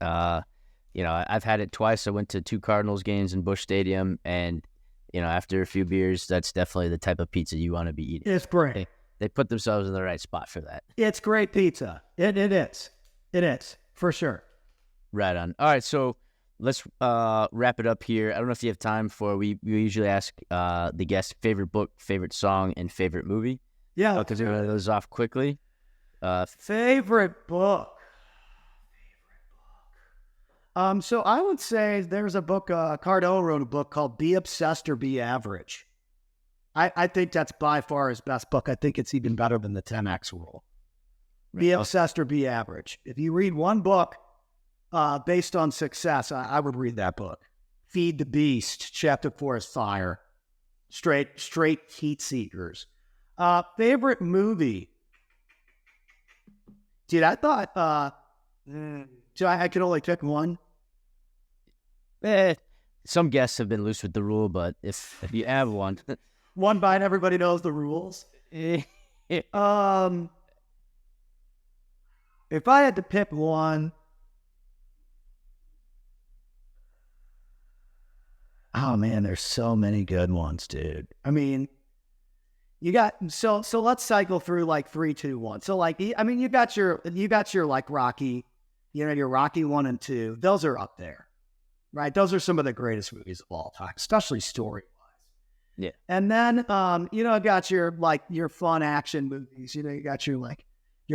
You know, I've had it twice. I went to 2 Cardinals games in Busch Stadium, and, you know, after a few beers, that's definitely the type of pizza you want to be eating. It's great. They put themselves in the right spot for that. It's great pizza. It is. It is, for sure. Right on. All right, so let's wrap it up here. I don't know if you have time for, we usually ask the guest favorite book, favorite song, and favorite movie. Yeah. Because we're going to those off quickly. Favorite book. So I would say there's a book, Cardone wrote a book called Be Obsessed or Be Average. I think that's by far his best book. I think it's even better than the 10X rule. Be obsessed or be average. If you read one book based on success, I would read that book. Feed the Beast, Chapter 4 is fire. Straight heat seekers. Favorite movie? Dude, I thought... So I could only pick one? Some guests have been loose with the rule, but if you have one. One bite, everybody knows the rules. If I had to pick one, oh man, there's so many good ones, dude. I mean, So let's cycle through like 3, 2, 1. So like, I mean, you got your like Rocky, your Rocky 1 and 2. Those are up there, right? Those are some of the greatest movies of all time, especially story wise. Yeah. And then, got your fun action movies. You got your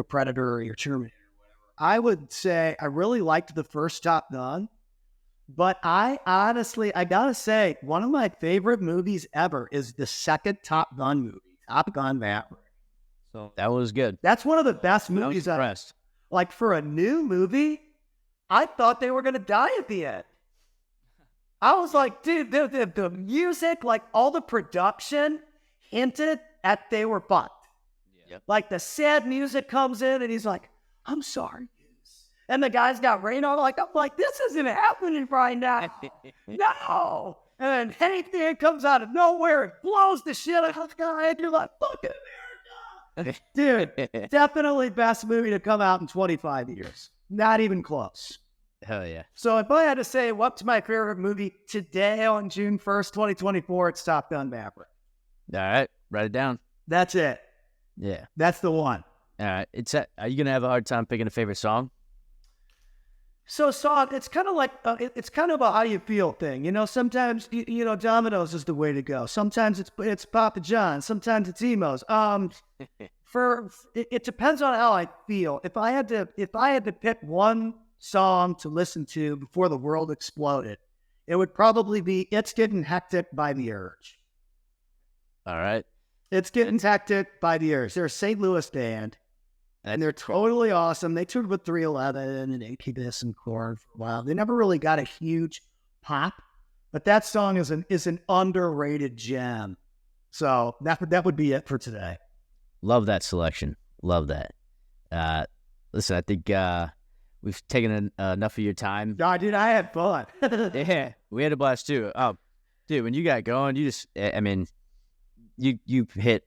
Predator or your Terminator or whatever. I would say I really liked the first Top Gun. But I gotta say, one of my favorite movies ever is the second Top Gun movie, Top Gun Maverick. So that was good. That's one of the best movies. Like for a new movie, I thought they were gonna die at the end. I was like, dude, the music, like all the production hinted at they were fucked. Yep. Like the sad music comes in and he's like, I'm sorry. And the guy's got rain on. I'm like, this isn't happening right now. No. And then anything comes out of nowhere, it blows the shit out of the guy, and you're like, fucking America. Dude, definitely best movie to come out in 25 years. Not even close. Hell yeah. So if I had to say what's my favorite movie today on June 1st, 2024, it's Top Gun Maverick. All right. Write it down. That's it. Yeah. That's the one. All right. Are you going to have a hard time picking a favorite song? So, it's kind of like, it's kind of a how you feel thing. Sometimes, Domino's is the way to go. Sometimes it's Papa John's. Sometimes it's Emo's. It depends on how I feel. If I had to pick one song to listen to before the world exploded, it would probably be It's Getting Hectic by The Urge. All right. It's Getting Hectic by The Urge. They're a St. Louis band. And they're totally awesome. They toured with 311 and Incubus and Korn for a while. They never really got a huge pop, but that song is an underrated gem. So that would be it for today. Love that selection. Love that. Listen, I think we've taken enough of your time. No, dude, I had fun. Yeah, we had a blast too. Dude, when you got going, you hit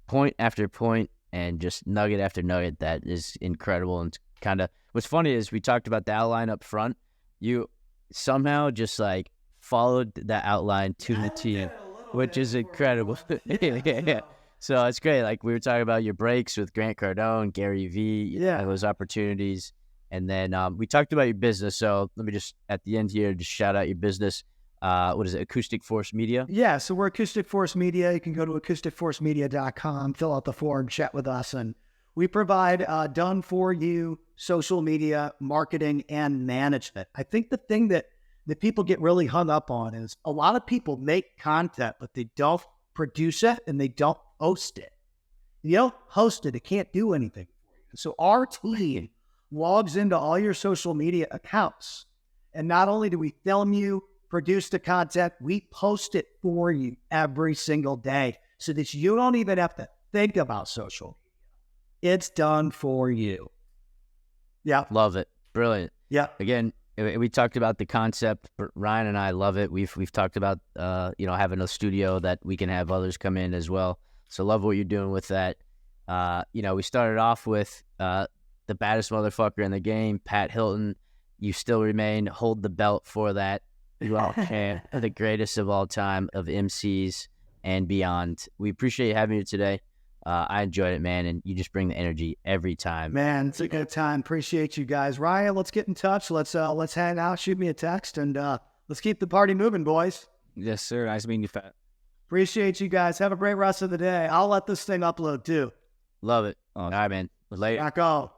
point after point and just nugget after nugget that is incredible. And kind of what's funny is we talked about the outline up front. You somehow just like followed that outline to the T, which is incredible. Yeah. So it's great. Like we were talking about your breaks with Grant Cardone, Gary V, those opportunities. And then we talked about your business. So let me just at the end here, just shout out your business. What is it? Acoustic Force Media? Yeah, so we're Acoustic Force Media. You can go to acousticforcemedia.com, fill out the form, chat with us, and we provide done-for-you social media marketing and management. I think the thing that people get really hung up on is a lot of people make content, but they don't produce it and they don't host it. You don't host it, it can't do anything for you. So our team logs into all your social media accounts, and not only do we film you, produce the content, we post it for you every single day so that you don't even have to think about social media. It's done for you. Yeah. Love it. Brilliant. Yeah. Again, we talked about the concept. Ryan and I love it. We've talked about, having a studio that we can have others come in as well. So love what you're doing with that. We started off with the baddest motherfucker in the game, Pat Hilton. You still remain, hold the belt for that. You all can. The greatest of all time of MCs and beyond. We appreciate you having you today. I enjoyed it, man, and you just bring the energy every time. Man, it's a good time. Appreciate you guys. Ryan, let's get in touch. Let's hang out. Shoot me a text, and let's keep the party moving, boys. Yes, sir. Nice meeting you, Fat. Appreciate you guys. Have a great rest of the day. I'll let this thing upload too. Love it. All right, man. Later. Back on.